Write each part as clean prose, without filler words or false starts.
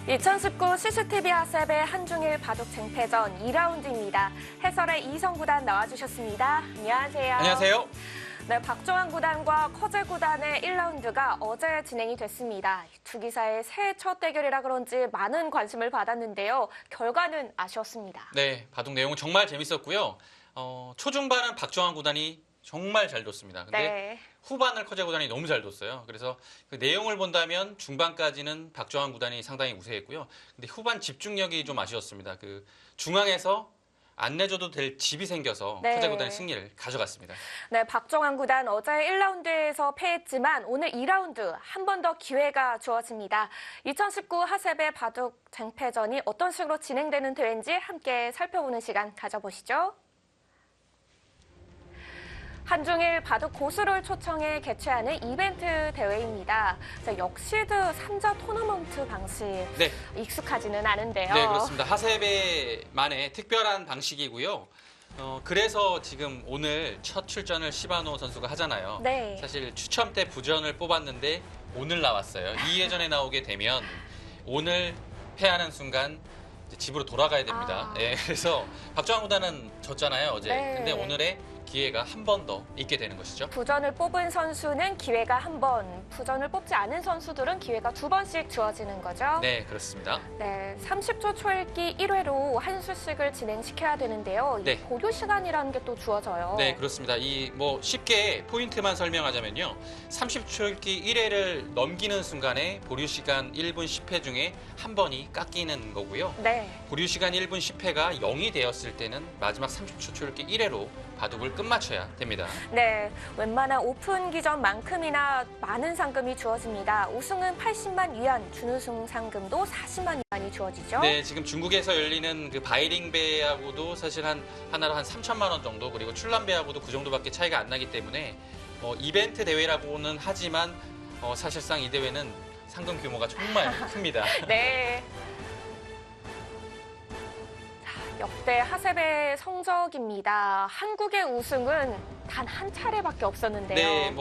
2019 CCTV 하셉의 한중일 바둑 쟁패전 2라운드입니다. 해설의 이성 구단 나와주셨습니다. 안녕하세요. 안녕하세요. 네, 박종환 구단과 커제 구단의 1라운드가 어제 진행이 됐습니다. 두 기사의 새해 첫 대결이라 그런지 많은 관심을 받았는데요. 결과는 아쉬웠습니다. 네, 바둑 내용 정말 재밌었고요. 초중반은 박종환 구단이 정말 잘 뒀습니다. 근데 네. 후반을 커제 구단이 너무 잘 뒀어요. 그래서 그 내용을 본다면 중반까지는 박종환 구단이 상당히 우세했고요. 근데 후반 집중력이 좀 아쉬웠습니다. 그 중앙에서 안 내줘도 될 집이 생겨서 네. 커제 구단이 승리를 가져갔습니다. 네, 박종환 구단 어제 1라운드에서 패했지만 오늘 2라운드 한 번 더 기회가 주어집니다. 2019 하셉의 바둑 쟁패전이 어떤 식으로 진행되는 대회인지 함께 살펴보는 시간 가져보시죠. 한중일 바둑 고수를 초청해 개최하는 이벤트 대회입니다. 역시드 3자 토너먼트 방식 네. 익숙하지는 않은데요. 네, 그렇습니다. 하셉의만의 특별한 방식이고요. 그래서 지금 오늘 첫 출전을 시바노 선수가 하잖아요. 네. 사실 추첨 때 부전을 뽑았는데 오늘 나왔어요. 2회전에 나오게 되면 오늘 패하는 순간 이제 집으로 돌아가야 됩니다. 네, 그래서 박종환 구단은 졌잖아요, 어제. 네. 근데 오늘의 기회가 한 번 더 있게 되는 것이죠. 부전을 뽑은 선수는 기회가 한 번, 부전을 뽑지 않은 선수들은 기회가 두 번씩 주어지는 거죠. 네, 그렇습니다. 네, 30초 초읽기 1회로 한 수씩을 진행시켜야 되는데요. 네. 이 보류 시간이라는 게 또 주어져요. 네, 그렇습니다. 이 뭐 쉽게 포인트만 설명하자면요. 30초 읽기 1회를 넘기는 순간에 보류 시간 1분 10회 중에 한 번이 깎이는 거고요. 네. 보류 시간 1분 10회가 0이 되었을 때는 마지막 30초 읽기 1회로 바둑을 끝마쳐야 됩니다. 네, 웬만한 오픈 기전만큼이나 많은 상금이 주어집니다. 우승은 80만 위안, 준우승 상금도 40만 위안이 주어지죠. 네, 지금 중국에서 열리는 그 바이링배하고도 사실 하나로 한 3천만 원 정도, 그리고 출란배하고도 그 정도밖에 차이가 안 나기 때문에 이벤트 대회라고는 하지만 사실상 이 대회는 상금 규모가 정말 큽니다. 네. 역대 하셉의 성적입니다. 한국의 우승은 단 한 차례밖에 없었는데요. 네,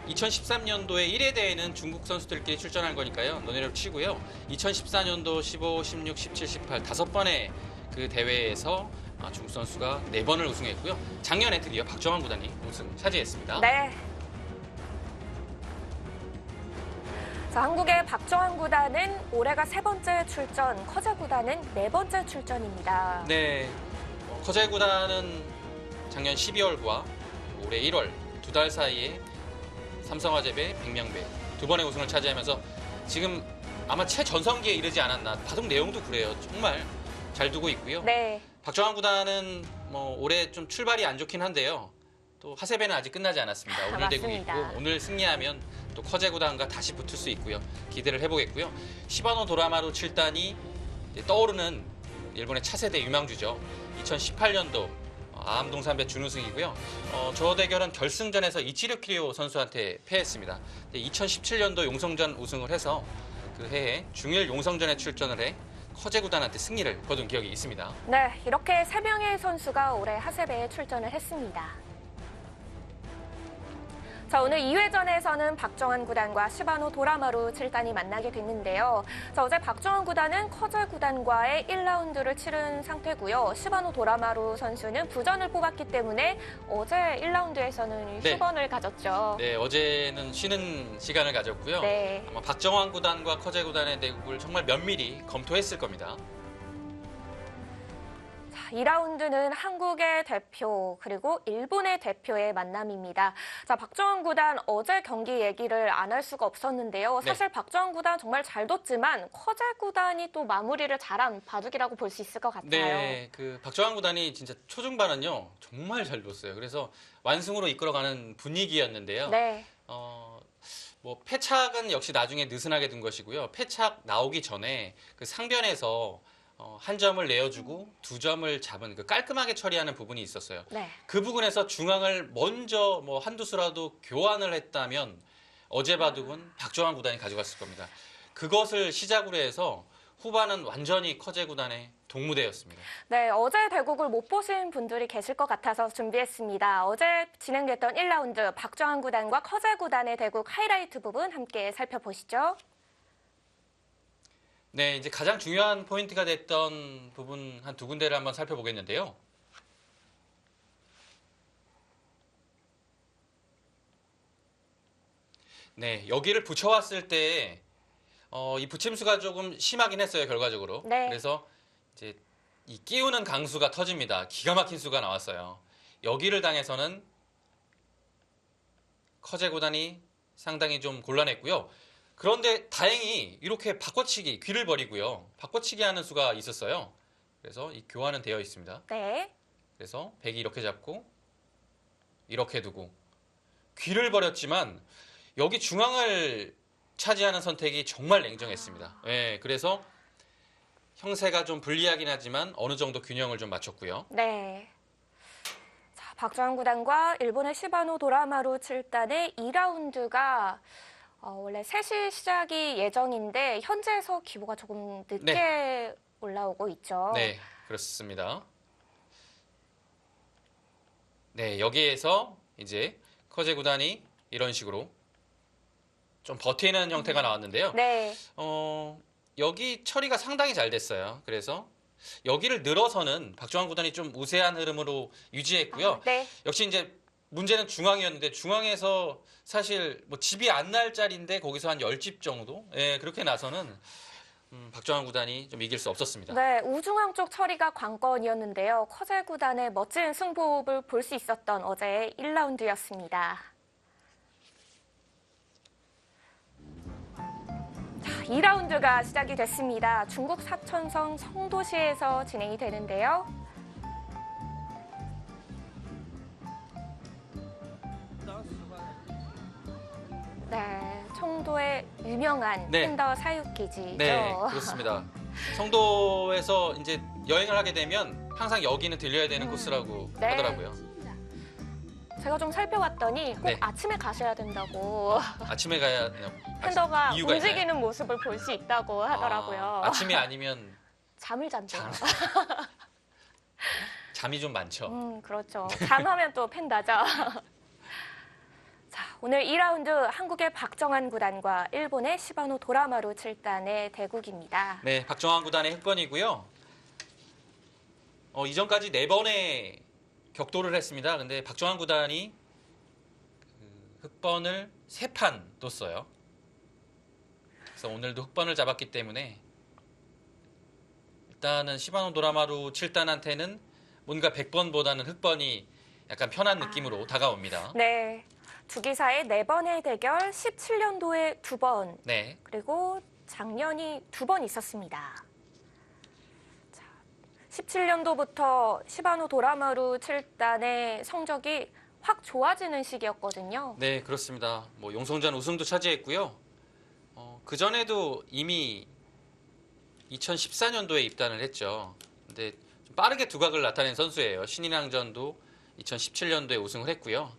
2013년도에 1회 대회는 중국 선수들끼리 출전한 거니까요. 논외로 치고요. 2014년도 15, 16, 17, 18 다섯 번의 그 대회에서 중국 선수가 4번을 우승했고요. 작년에 드디어 박종환 구단이 우승 차지했습니다. 네. 자, 한국의 박종환 구단은 올해가 3번째 출전, 커제 구단은 4번째 출전입니다. 네, 커제 구단은 작년 12월과 올해 1월 두 달 사이에 삼성화재배, 백명배 두 번의 우승을 차지하면서 지금 아마 최전성기에 이르지 않았나. 바둑 내용도 그래요. 정말 잘 두고 있고요. 네. 박종환 구단은 올해 좀 출발이 안 좋긴 한데요. 또 하셉에는 아직 끝나지 않았습니다. 오늘 대국이 있고 오늘 승리하면 또 커제 구단과 다시 붙을 수 있고요. 기대를 해보겠고요. 시바노 도라마루 7단이 떠오르는 일본의 차세대 유망주죠. 2018년도 아암동산배 준우승이고요. 저 대결은 결승전에서 이치르 키리오 선수한테 패했습니다. 2017년도 용성전 우승을 해서 그 해에 중일 용성전에 출전을 해 커제 구단한테 승리를 거둔 기억이 있습니다. 네, 이렇게 3명의 선수가 올해 하셉에 출전을 했습니다. 자, 오늘 2회전에서는 박종환 구단과 시바노 도라마루 7단이 만나게 됐는데요. 자, 어제 박종환 구단은 커제 구단과의 1라운드를 치른 상태고요. 시바노 도라마루 선수는 부전을 뽑았기 때문에 어제 1라운드에서는 휴번을 가졌죠. 네, 어제는 쉬는 시간을 가졌고요. 네. 아마 박종환 구단과 커제 구단의 대국을 정말 면밀히 검토했을 겁니다. 2라운드는 한국의 대표 그리고 일본의 대표의 만남입니다. 자, 박종환 구단 어제 경기 얘기를 안 할 수가 없었는데요. 사실 박종환 구단 정말 잘 뒀지만 커제 구단이 또 마무리를 잘한 바둑이라고 볼 수 있을 것 같아요. 네, 그 박종환 구단이 진짜 초중반은요 정말 잘 뒀어요. 그래서 완승으로 이끌어가는 분위기였는데요. 네. 패착은 역시 나중에 느슨하게 둔 것이고요. 패착 나오기 전에 그 상변에서 한 점을 내어주고 2점을 잡은 그 깔끔하게 처리하는 부분이 있었어요. 네. 그 부분에서 중앙을 먼저 한두 수라도 교환을 했다면 어제 바둑은 박종환 구단이 가져갔을 겁니다. 그것을 시작으로 해서 후반은 완전히 커제 구단의 동무대였습니다. 네, 어제 대국을 못 보신 분들이 계실 것 같아서 준비했습니다. 어제 진행됐던 1라운드 박종환 구단과 커제 구단의 대국 하이라이트 부분 함께 살펴보시죠. 네, 이제 가장 중요한 포인트가 됐던 부분 한 두 군데를 한번 살펴보겠는데요. 네, 여기를 붙여왔을 때 이 붙임수가 조금 심하긴 했어요, 결과적으로. 네. 그래서 이제 이 끼우는 강수가 터집니다. 기가 막힌 수가 나왔어요. 여기를 당해서는 커제 구단이 상당히 좀 곤란했고요. 그런데 다행히 이렇게 바꿔치기, 귀를 버리고요. 바꿔치기 하는 수가 있었어요. 그래서 이 교환은 되어 있습니다. 네. 그래서 백이 이렇게 잡고 이렇게 두고 귀를 버렸지만 여기 중앙을 차지하는 선택이 정말 냉정했습니다. 네, 그래서 형세가 좀 불리하긴 하지만 어느 정도 균형을 좀 맞췄고요. 네. 자, 박정환 구단과 일본의 시바노 도라마루 7단의 2라운드가 원래 3시 시작이 예정인데 현재에서 기보가 조금 늦게 올라오고 있죠. 네, 그렇습니다. 네, 여기에서 이제 커제 구단이 이런 식으로 좀 버티는 형태가 나왔는데요. 네. 여기 처리가 상당히 잘 됐어요. 그래서 여기를 늘어서는 박정환 구단이 좀 우세한 흐름으로 유지했고요. 네. 역시 이제 문제는 중앙이었는데 중앙에서 사실 뭐 집이 안 날 자리인데 거기서 한 10집 정도? 예, 그렇게 나서는 박정환 구단이 좀 이길 수 없었습니다. 네, 우중앙 쪽 처리가 관건이었는데요. 커제 구단의 멋진 승부를 볼 수 있었던 어제의 1라운드였습니다. 자, 2라운드가 시작이 됐습니다. 중국 사천성 성도시에서 진행이 되는데요. 네, 청도의 유명한 네. 팬더 사육기지죠. 네, 그렇습니다. 성도에서 이제 여행을 하게 되면 항상 여기는 들려야 되는 코스라고 네. 하더라고요. 제가 좀 살펴봤더니 꼭 네. 아침에 가셔야 된다고 아침에 가야 팬더가 이유가 움직이는 있나요? 모습을 볼 수 있다고 하더라고요. 아침이 아니면 잠을 잔대요. 잠이 좀 많죠. 그렇죠. 잠하면 또 팬다죠. 자, 오늘 2라운드 한국의 박정환 구단과 일본의 시바노 도라마루 7단의 대국입니다. 네, 박정환 구단의 흑번이고요. 이전까지 4번의 격돌을 했습니다. 근데 박정환 구단이 그 흑번을 3판 뒀어요. 그래서 오늘도 흑번을 잡았기 때문에 일단은 시바노 도라마루 7단한테는 뭔가 100번보다는 흑번이 약간 편한 느낌으로 다가옵니다. 네. 두 기사의 4번의 대결, 17년도에 2번, 네. 그리고 작년이 2번 있었습니다. 17년도부터 시바노 도라마루 7단의 성적이 확 좋아지는 시기였거든요. 네, 그렇습니다. 뭐 용성전 우승도 차지했고요. 그 전에도 이미 2014년도에 입단을 했죠. 근데 좀 빠르게 두각을 나타낸 선수예요. 신인왕전도 2017년도에 우승을 했고요.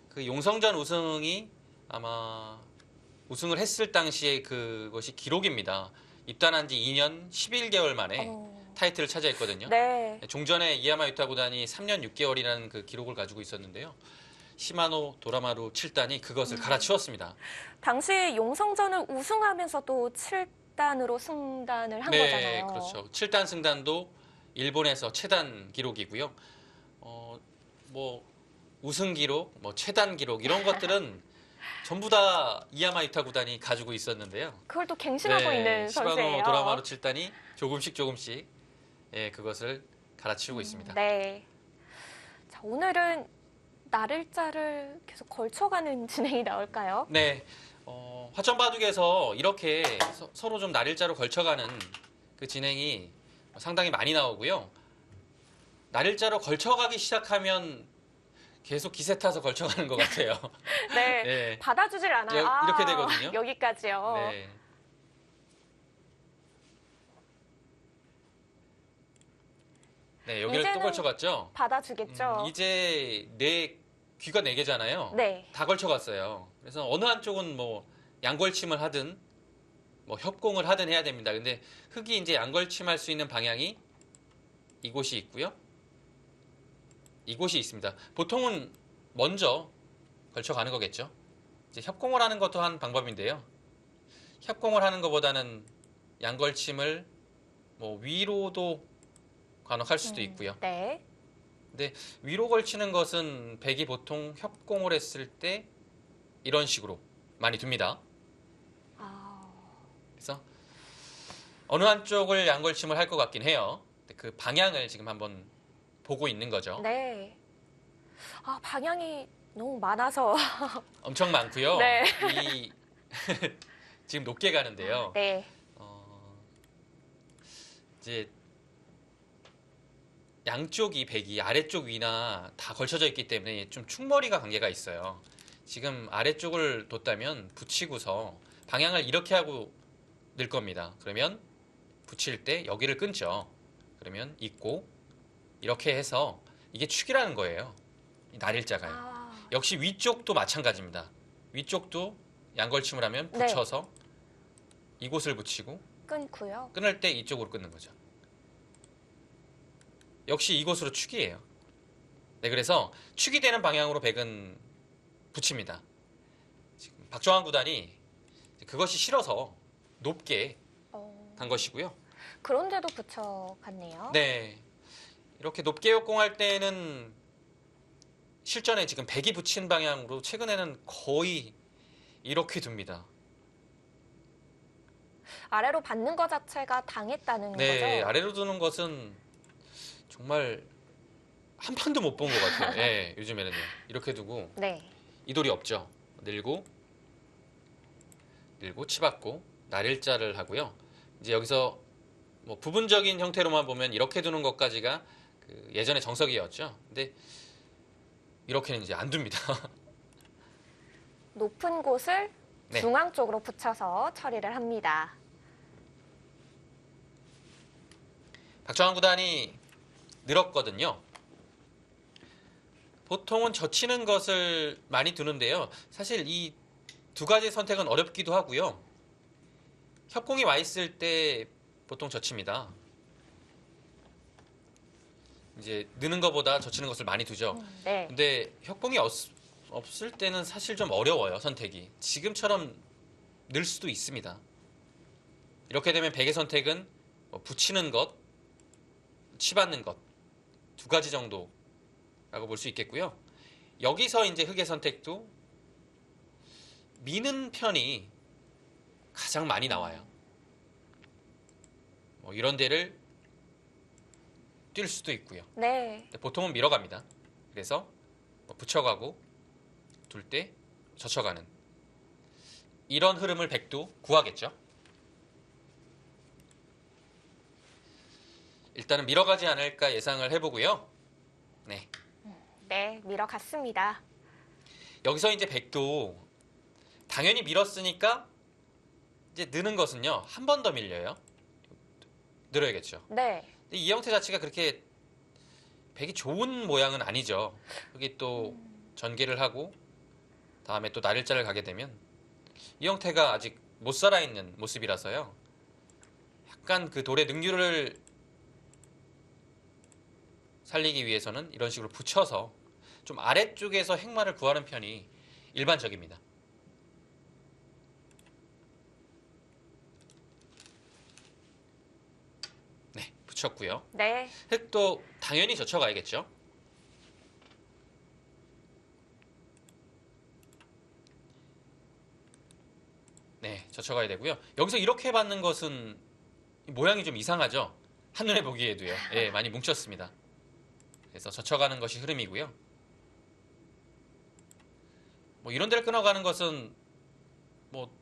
그 용성전 우승이 아마 우승을 했을 당시에 그것이 기록입니다. 입단한 지 2년 11개월 만에 타이틀을 차지했거든요. 네. 종전에 이야마 유타 구단이 3년 6개월이라는 그 기록을 가지고 있었는데요. 시마노 도라마루 7단이 그것을 갈아치웠습니다. 당시 용성전을 우승하면서 또 7단으로 승단을 한 네, 거잖아요. 그렇죠. 7단 승단도 일본에서 최단 기록이고요. 뭐 우승 기록, 뭐 최단 기록 이런 것들은 전부 다 이야마 유타 구단이 가지고 있었는데요. 그걸 또 갱신하고 있는 선수예요. 시바노 도라마루 7단이 조금씩 그것을 갈아치우고 있습니다. 네. 자, 오늘은 날일자를 계속 걸쳐가는 진행이 나올까요? 네. 화천 바둑에서 이렇게 서로 좀 날일자로 걸쳐가는 그 진행이 상당히 많이 나오고요. 날일자로 걸쳐가기 시작하면 계속 기세 타서 걸쳐가는 것 같아요. 네. 네. 받아주질 않아요. 이렇게 되거든요. 여기까지요. 네. 네, 여기를 또 이제는 걸쳐갔죠. 받아주겠죠. 이제 귀가 4개잖아요. 네. 다 걸쳐갔어요. 그래서 어느 한쪽은 뭐 양걸침을 하든 뭐 협공을 하든 해야 됩니다. 근데 흑이 이제 양걸침할 수 있는 방향이 이곳이 있고요. 이곳이 있습니다. 보통은 먼저 걸쳐가는 거겠죠. 이제 협공을 하는 것도 한 방법인데요. 협공을 하는 것보다는 양걸침을 뭐 위로도 간혹 할 수도 있고요. 네. 근데 위로 걸치는 것은 백이 보통 협공을 했을 때 이런 식으로 많이 둡니다. 아, 그래서 어느 한쪽을 양걸침을 할 것 같긴 해요. 근데 그 방향을 지금 한번 보고 있는 거죠. 네. 아, 방향이 너무 많아서. 엄청 많고요. 네. 이 지금 높게 가는데요. 네. 이제 양쪽이 백이 아래쪽 위나 다 걸쳐져 있기 때문에 좀 충머리가 관계가 있어요. 지금 아래쪽을 뒀다면 붙이고서 방향을 이렇게 하고 늘 겁니다. 그러면 붙일 때 여기를 끊죠. 그러면 있고 이렇게 해서 이게 축이라는 거예요. 이 날일자가요. 아, 역시 위쪽도 마찬가지입니다. 위쪽도 양걸침을 하면 네. 붙여서 이곳을 붙이고 끊고요. 끊을 때 이쪽으로 끊는 거죠. 역시 이곳으로 축이에요. 네, 그래서 축이 되는 방향으로 백은 붙입니다. 지금 박정환 구단이 그것이 싫어서 높게 간 것이고요. 그런데도 붙여갔네요. 네, 이렇게 높게 역공할 때는 실전에 지금 백이 붙인 방향으로 최근에는 거의 이렇게 둡니다. 아래로 받는 것 자체가 당했다는 네, 거죠? 아래로 두는 것은 정말 한 편도 못 본 것 같아요. 예, 요즘에는요. 이렇게 두고 네. 이돌이 없죠. 늘고 치받고 날일자를 하고요. 이제 여기서 뭐 부분적인 형태로만 보면 이렇게 두는 것까지가 그 예전의 정석이었죠. 근데 이렇게는 이제 안 둡니다. 높은 곳을 네. 중앙 쪽으로 붙여서 처리를 합니다. 박정환 구단이 늘었거든요. 보통은 젖히는 것을 많이 두는데요. 사실 이 두 가지 선택은 어렵기도 하고요. 협공이 와 있을 때 보통 젖힙니다. 이제 느는 것보다 젖히는 것을 많이 두죠. 네. 근데 협공이 없을 때는 사실 좀 어려워요, 선택이. 지금처럼 늘 수도 있습니다. 이렇게 되면 백의 선택은 뭐 붙이는 것, 치받는 것, 두 가지 정도라고 볼 수 있겠고요. 여기서 이제 흑의 선택도 미는 편이 가장 많이 나와요. 뭐 이런 데를 뛸 수도 있고요. 네. 근데 보통은 밀어갑니다. 그래서 뭐 붙여가고 둘 때 젖혀가는 이런 흐름을 백도 구하겠죠. 일단은 밀어가지 않을까 예상을 해보고요. 네. 네, 밀어갔습니다. 여기서 이제 백도 당연히 밀었으니까 이제 느는 것은요. 한 번 더 밀려요. 늘어야겠죠. 네. 근데 이 형태 자체가 그렇게 백이 좋은 모양은 아니죠. 여기 또 전개를 하고 다음에 또 날일자를 가게 되면 이 형태가 아직 못 살아있는 모습이라서요. 약간 그 돌의 능률을 살리기 위해서는 이런 식으로 붙여서 좀 아래쪽에서 행마를 구하는 편이 일반적입니다. 네, 붙였고요. 네. 흑도 당연히 젖혀가야겠죠. 네, 젖혀가야 되고요. 여기서 이렇게 받는 것은 모양이 좀 이상하죠. 한눈에 보기에도요. 예, 많이 뭉쳤습니다. 그래서 젖혀가는 것이 흐름이고요. 뭐 이런 데를 끊어가는 것은 뭐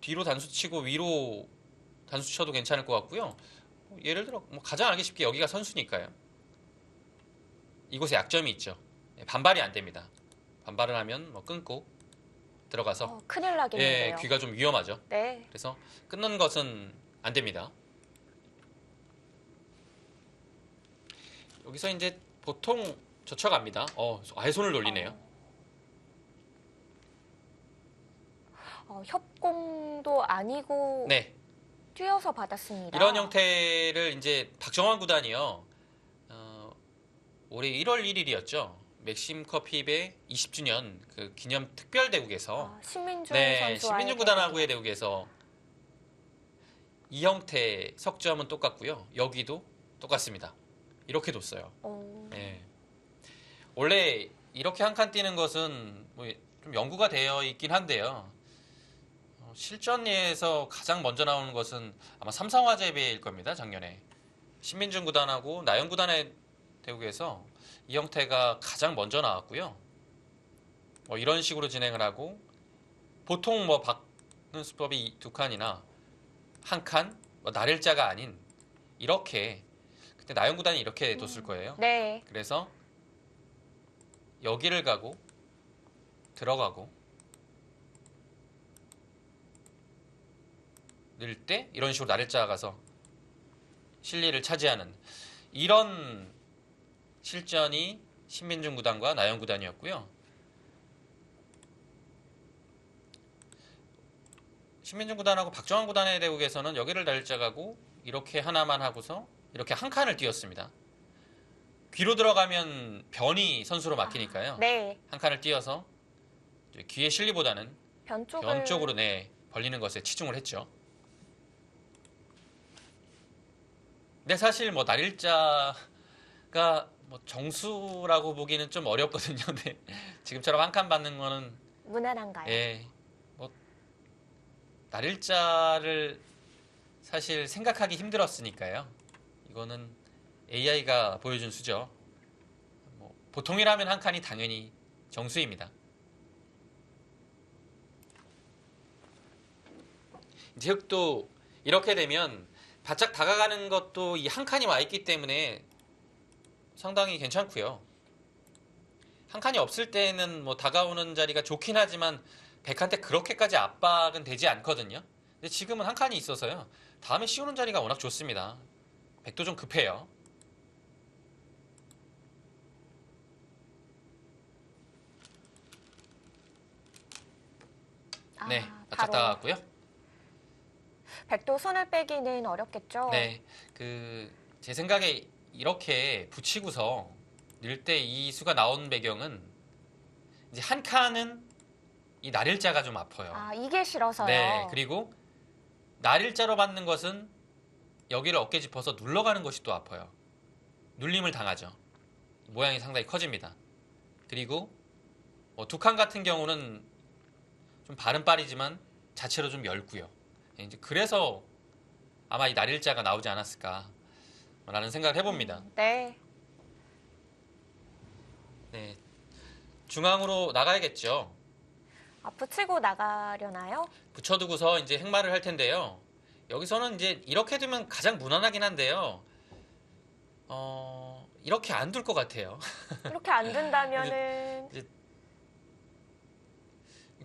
뒤로 단수 치고 위로 단수 쳐도 괜찮을 것 같고요. 예를 들어 뭐 가장 알기 쉽게 여기가 선수니까요. 이곳에 약점이 있죠. 반발이 안 됩니다. 반발을 하면 뭐 끊고 들어가서 큰일 나겠는데요. 귀가 좀 위험하죠. 네. 그래서 끊는 것은 안 됩니다. 여기서 이제 보통 젖혀갑니다. 아예 손을 돌리네요. 협공도 아니고 네, 뛰어서 받았습니다. 이런 형태를 이제 박정환 구단이요. 올해 1월 1일이었죠. 맥심 커피배 20주년 그 기념 특별 대국에서 신민준 네, 선수와의 신민준 구단하고의 대국에서 이 형태 석점은 똑같고요. 여기도 똑같습니다. 이렇게 뒀어요. 예. 원래 이렇게 한 칸 띄는 것은 뭐 좀 연구가 되어 있긴 한데요. 실전에서 가장 먼저 나오는 것은 아마 삼성화재배일 겁니다. 작년에 신민중 구단하고 나영 구단의 대국에서 이 형태가 가장 먼저 나왔고요. 이런 식으로 진행을 하고 보통 뭐 박는 수법이 두 칸이나 한 칸, 날일자가 아닌 이렇게 그때 나영 구단이 이렇게 뒀을 거예요. 네. 그래서 여기를 가고 들어가고 늘 때 이런 식으로 날일자가 가서 실리를 차지하는 이런 실전이 신민중 구단과 나영 구단이었고요. 신민중 구단하고 박정환 구단의 대국에서는 여기를 날일자 가고 이렇게 하나만 하고서 이렇게 한 칸을 띄웠습니다. 귀로 들어가면 변이 선수로 막히니까요. 네. 한 칸을 띄어서 귀의 실리보다는 변 쪽으로 벌리는 것에 치중을 했죠. 근데 사실 뭐 날일자가 뭐 정수라고 보기는 좀 어렵거든요. 근데 지금처럼 한 칸 받는 거는 무난한가요? 예, 뭐 날일자를 사실 생각하기 힘들었으니까요. 이거는 AI가 보여준 수죠. 뭐 보통이라면 한 칸이 당연히 정수입니다. 이제 흙도 이렇게 되면 바짝 다가가는 것도 이 한 칸이 와 있기 때문에 상당히 괜찮고요. 한 칸이 없을 때는 뭐 다가오는 자리가 좋긴 하지만 백한테 그렇게까지 압박은 되지 않거든요. 근데 지금은 한 칸이 있어서요. 다음에 씌우는 자리가 워낙 좋습니다. 백도 좀 급해요. 네, 바짝 다가갔고요. 백도 손을 빼기는 어렵겠죠? 네, 제 생각에 이렇게 붙이고서 늘 때 이 수가 나온 배경은 이제 한 칸은 이 날일자가 좀 아파요. 이게 싫어서요? 네, 그리고 날일자로 받는 것은 여기를 어깨 짚어서 눌러가는 것이 또 아파요. 눌림을 당하죠. 모양이 상당히 커집니다. 그리고 두 칸 같은 경우는 좀 발은 빠르지만 자체로 좀 얇고요. 이제 그래서 아마 이 날일자가 나오지 않았을까라는 생각을 해봅니다. 네. 네, 중앙으로 나가야겠죠. 붙이고 나가려나요? 붙여두고서 이제 행마를 할 텐데요. 여기서는 이제 이렇게 두면 가장 무난하긴 한데요. 이렇게 안 둘 것 같아요. 이렇게 안 둔다면은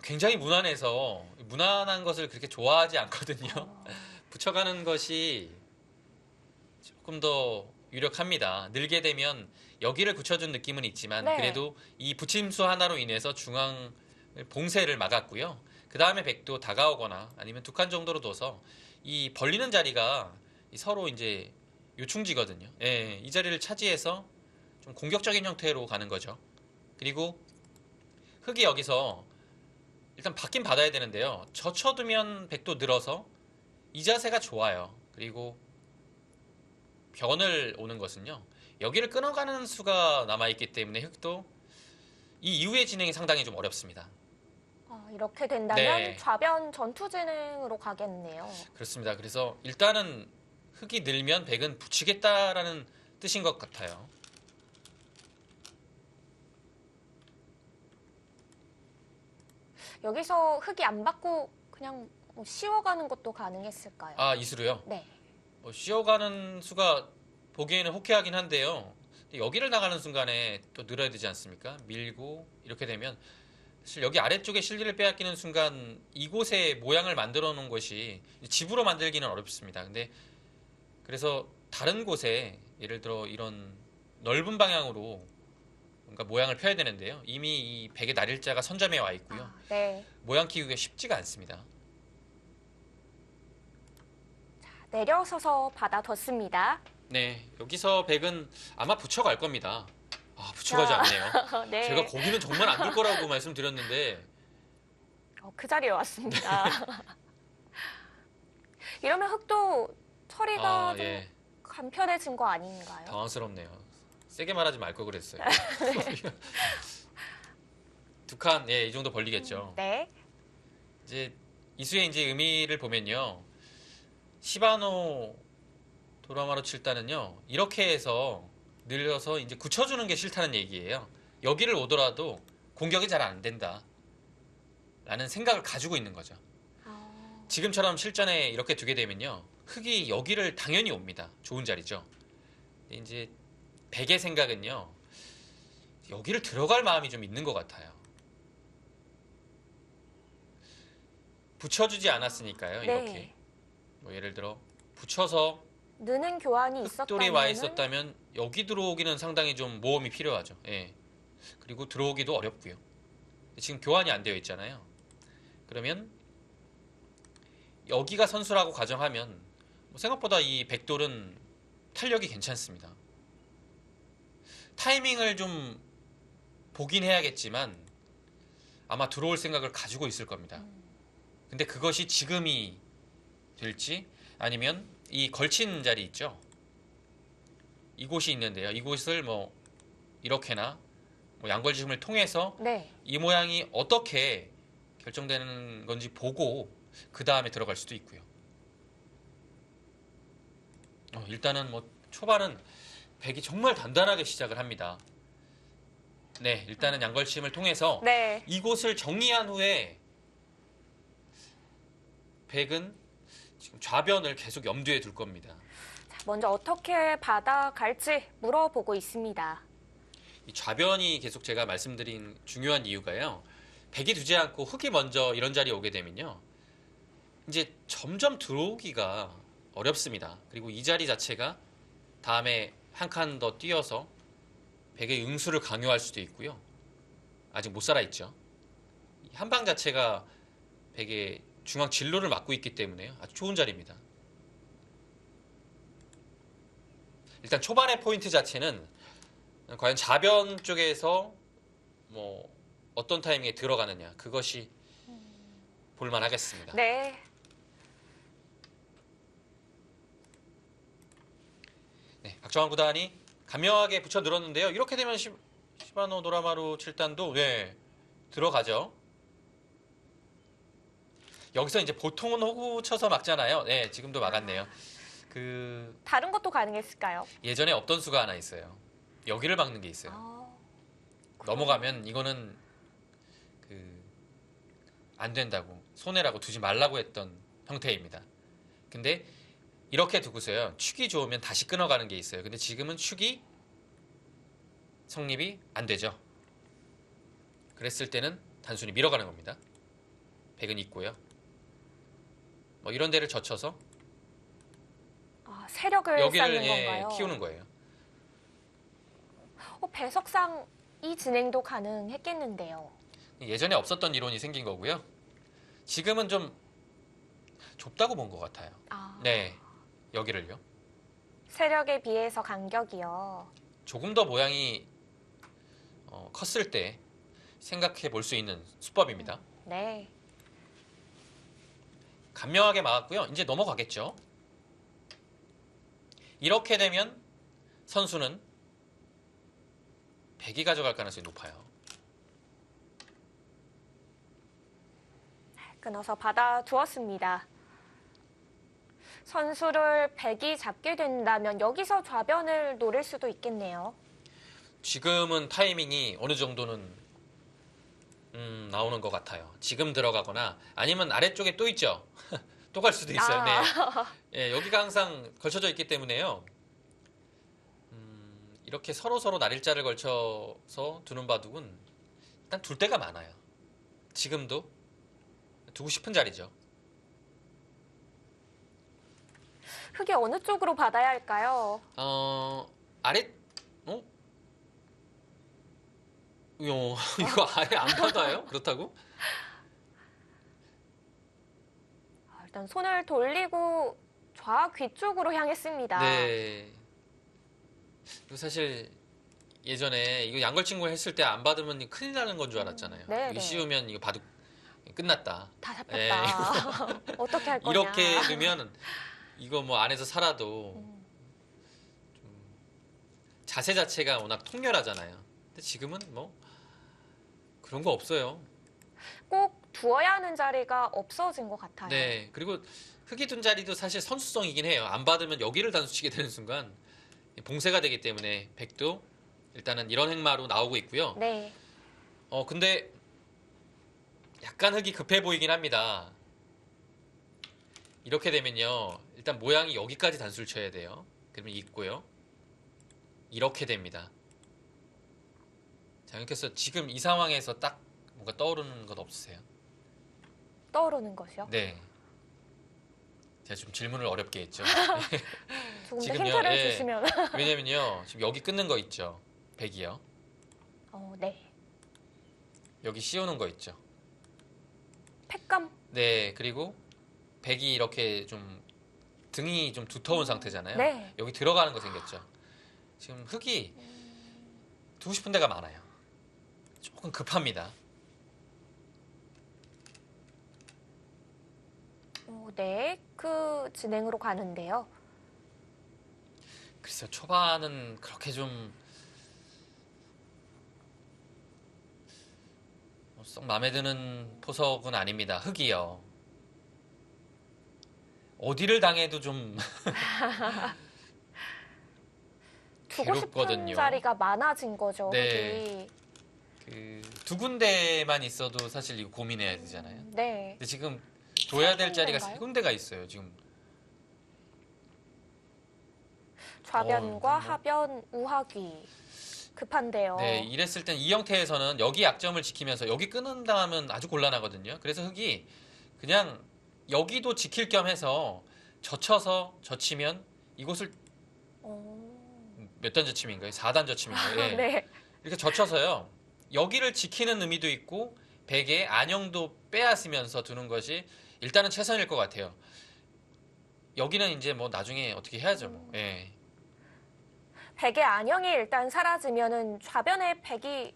굉장히 무난해서 무난한 것을 그렇게 좋아하지 않거든요. 붙여가는 것이 조금 더 유력합니다. 늘게 되면 여기를 붙여준 느낌은 있지만 네. 그래도 이 붙임수 하나로 인해서 중앙 봉쇄를 막았고요. 그 다음에 백도 다가오거나 아니면 두 칸 정도로 둬서 이 벌리는 자리가 서로 이제 요충지거든요. 예, 이 자리를 차지해서 좀 공격적인 형태로 가는 거죠. 그리고 흙이 여기서 일단 받긴 받아야 되는데요. 젖혀두면 백도 늘어서 이 자세가 좋아요. 그리고 변을 오는 것은요. 여기를 끊어가는 수가 남아있기 때문에 흙도 이 이후의 진행이 상당히 좀 어렵습니다. 이렇게 된다면 네. 좌변 전투 진행으로 가겠네요. 그렇습니다. 그래서 일단은 흙이 늘면 백은 붙이겠다라는 뜻인 것 같아요. 여기서 흙이 안 받고 그냥 씌워가는 것도 가능했을까요? 이수로요? 네. 씌워가는 수가 보기에는 호쾌하긴 한데요. 여기를 나가는 순간에 또 늘어야 되지 않습니까? 밀고 이렇게 되면 사실 여기 아래쪽에 실리를 빼앗기는 순간 이곳에 모양을 만들어 놓은 것이 집으로 만들기는 어렵습니다. 근데 그래서 다른 곳에 예를 들어 이런 넓은 방향으로 뭔가 모양을 펴야 되는데요. 이미 이 백의 날일자가 선점해 와 있고요. 네. 모양 키우기가 쉽지가 않습니다. 내려서서 받아뒀습니다. 네, 여기서 백은 아마 붙여갈 겁니다. 붙여가지 않네요. 네. 제가 거기는 정말 안 둘 거라고 말씀드렸는데 그 자리에 왔습니다. 이러면 흑도 처리가 좀 예. 간편해진 거 아닌가요? 당황스럽네요. 세게 말하지 말 걸 그랬어요. 두 칸, 예, 이 정도 벌리겠죠. 네. 이제 이수의 이제 의미를 보면요. 시바노 도라마로 칠단은요. 이렇게 해서 늘려서 이제 굳혀주는 게 싫다는 얘기예요. 여기를 오더라도 공격이 잘 안 된다. 라는 생각을 가지고 있는 거죠. 지금처럼 실전에 이렇게 두게 되면요. 흑이 여기를 당연히 옵니다. 좋은 자리죠. 근데 이제 백의 생각은요. 여기를 들어갈 마음이 좀 있는 것 같아요. 붙여주지 않았으니까요. 네. 이렇게. 뭐 예를 들어 붙여서 느는 교환이 흑돌이 와 있었다면 있었다면 여기 들어오기는 상당히 좀 모험이 필요하죠. 예. 그리고 들어오기도 어렵고요. 지금 교환이 안 되어 있잖아요. 그러면 여기가 선수라고 가정하면 뭐 생각보다 이 백돌은 탄력이 괜찮습니다. 타이밍을 좀 보긴 해야겠지만 아마 들어올 생각을 가지고 있을 겁니다. 근데 그것이 지금이 될지 아니면 이 걸친 자리 있죠. 이곳이 있는데요. 이곳을 뭐 이렇게나 뭐 양걸짐을 통해서 네. 이 모양이 어떻게 결정되는 건지 보고 그 다음에 들어갈 수도 있고요. 일단은 뭐 초반은 백이 정말 단단하게 시작을 합니다. 네, 일단은 양걸침을 통해서 네. 이곳을 정리한 후에 백은 지금 좌변을 계속 염두에 둘 겁니다. 자, 먼저 어떻게 받아갈지 물어보고 있습니다. 이 좌변이 계속 제가 말씀드린 중요한 이유가요. 백이 두지 않고 흑이 먼저 이런 자리에 오게 되면요. 이제 점점 들어오기가 어렵습니다. 그리고 이 자리 자체가 다음에 한 칸 더 뛰어서 백의 응수를 강요할 수도 있고요. 아직 못 살아있죠. 한 방 자체가 백의 중앙 진로를 막고 있기 때문에요. 아주 좋은 자리입니다. 일단 초반의 포인트 자체는 과연 좌변 쪽에서 뭐 어떤 타이밍에 들어가느냐 그것이 볼만하겠습니다. 네. 네, 박정환 구단이 간명하게 붙여 늘었는데요. 이렇게 되면 시바노 도라마루 7단도 네, 들어가죠. 여기서 이제 보통은 호구 쳐서 막잖아요. 네, 지금도 막았네요. 다른 것도 가능했을까요? 예전에 없던 수가 하나 있어요. 여기를 막는 게 있어요. 넘어가면 이거는 안 된다고 손해라고 두지 말라고 했던 형태입니다. 근데 이렇게 두고서요. 축이 좋으면 다시 끊어가는 게 있어요. 근데 지금은 축이 성립이 안 되죠. 그랬을 때는 단순히 밀어가는 겁니다. 백은 있고요. 뭐 이런 데를 젖혀서 세력을 여기를 쌓는 건가요? 키우는 거예요. 배석상 이 진행도 가능했겠는데요. 예전에 없었던 이론이 생긴 거고요. 지금은 좀 좁다고 본 것 같아요. 네, 여기를요. 세력에 비해서 간격이요. 조금 더 모양이 컸을 때 생각해 볼 수 있는 수법입니다. 네. 간명하게 막았고요. 이제 넘어가겠죠. 이렇게 되면 선수는 백이 가져갈 가능성이 높아요. 끊어서 받아두었습니다. 선수를 백이 잡게 된다면 여기서 좌변을 노릴 수도 있겠네요. 지금은 타이밍이 어느 정도는 나오는 것 같아요. 지금 들어가거나 아니면 아래쪽에 또 있죠. 또 갈 수도 있어요. 네. 예, 여기가 항상 걸쳐져 있기 때문에요. 이렇게 서로 날일자를 걸쳐서 두는 바둑은 일단 둘 때가 많아요. 지금도 두고 싶은 자리죠. 흑이 어느 쪽으로 받아야 할까요? 아래 이거 아예 안 받아요? 그렇다고? 일단 손을 돌리고 좌귀 쪽으로 향했습니다. 네. 그리고 사실 예전에 이거 양걸친구 했을 때 안 받으면 큰일 나는 건 줄 알았잖아요. 네, 이거 네. 씌우면 이거 바둑 끝났다. 다 예. 잡혔다. 어떻게 할 거냐. 이렇게 되면 이거 뭐 안에서 살아도 음, 자세 자체가 워낙 통렬하잖아요. 근데 지금은 뭐 그런 거 없어요. 꼭 두어야 하는 자리가 없어진 것 같아요. 네. 그리고 흙이 둔 자리도 사실 선수성이긴 해요. 안 받으면 여기를 단수치게 되는 순간 봉쇄가 되기 때문에 백도 일단은 이런 행마로 나오고 있고요. 네. 근데 약간 흙이 급해 보이긴 합니다. 이렇게 되면요. 일단 모양이 여기까지 단수를 쳐야 돼요. 그러면 있고요. 이렇게 됩니다. 자, 이렇게 해서 지금 이 상황에서 딱 뭔가 떠오르는 것 없으세요? 떠오르는 것이요. 네. 제가 좀 질문을 어렵게 했죠. 조금 더 지금요, 힌트를 예. 주시면. 왜냐면요. 지금 여기 끊는 거 있죠. 백이요. 네. 여기 씌우는 거 있죠. 팩감. 네. 그리고 백이 이렇게 좀 등이 좀 두터운 상태잖아요. 네. 여기 들어가는 거 생겼죠. 지금 흙이 두고 싶은 데가 많아요. 조금 급합니다. 네. 그 진행으로 가는데요. 글쎄요. 초반은 그렇게 좀 썩 마음에 드는 포석은 아닙니다. 흙이요. 어디를 당해도 좀 두고 싶은 괴롭거든요. 자리가 많아진 거죠. 네. 흙이. 두 군데만 있어도 사실 이거 고민해야 되잖아요. 네. 근데 지금 둬야 될 자리가 군데인가요? 세 군데가 있어요. 지금 좌변과 정말. 하변, 우하귀. 급한데요. 네, 이랬을 땐 이 형태에서는 여기 약점을 지키면서 여기 끊는다 하면 아주 곤란하거든요. 그래서 흙이 그냥 여기도 지킬 겸 해서 젖혀서 젖히면 이곳을 몇 단 젖힘인가요? 4단 젖힘인가요? 예. 네. 이렇게 젖혀서요. 여기를 지키는 의미도 있고 백의 안형도 빼앗으면서 두는 것이 일단은 최선일 것 같아요. 여기는 이제 뭐 나중에 어떻게 해야죠. 뭐. 예. 백의 안형이 일단 사라지면은 좌변에 백이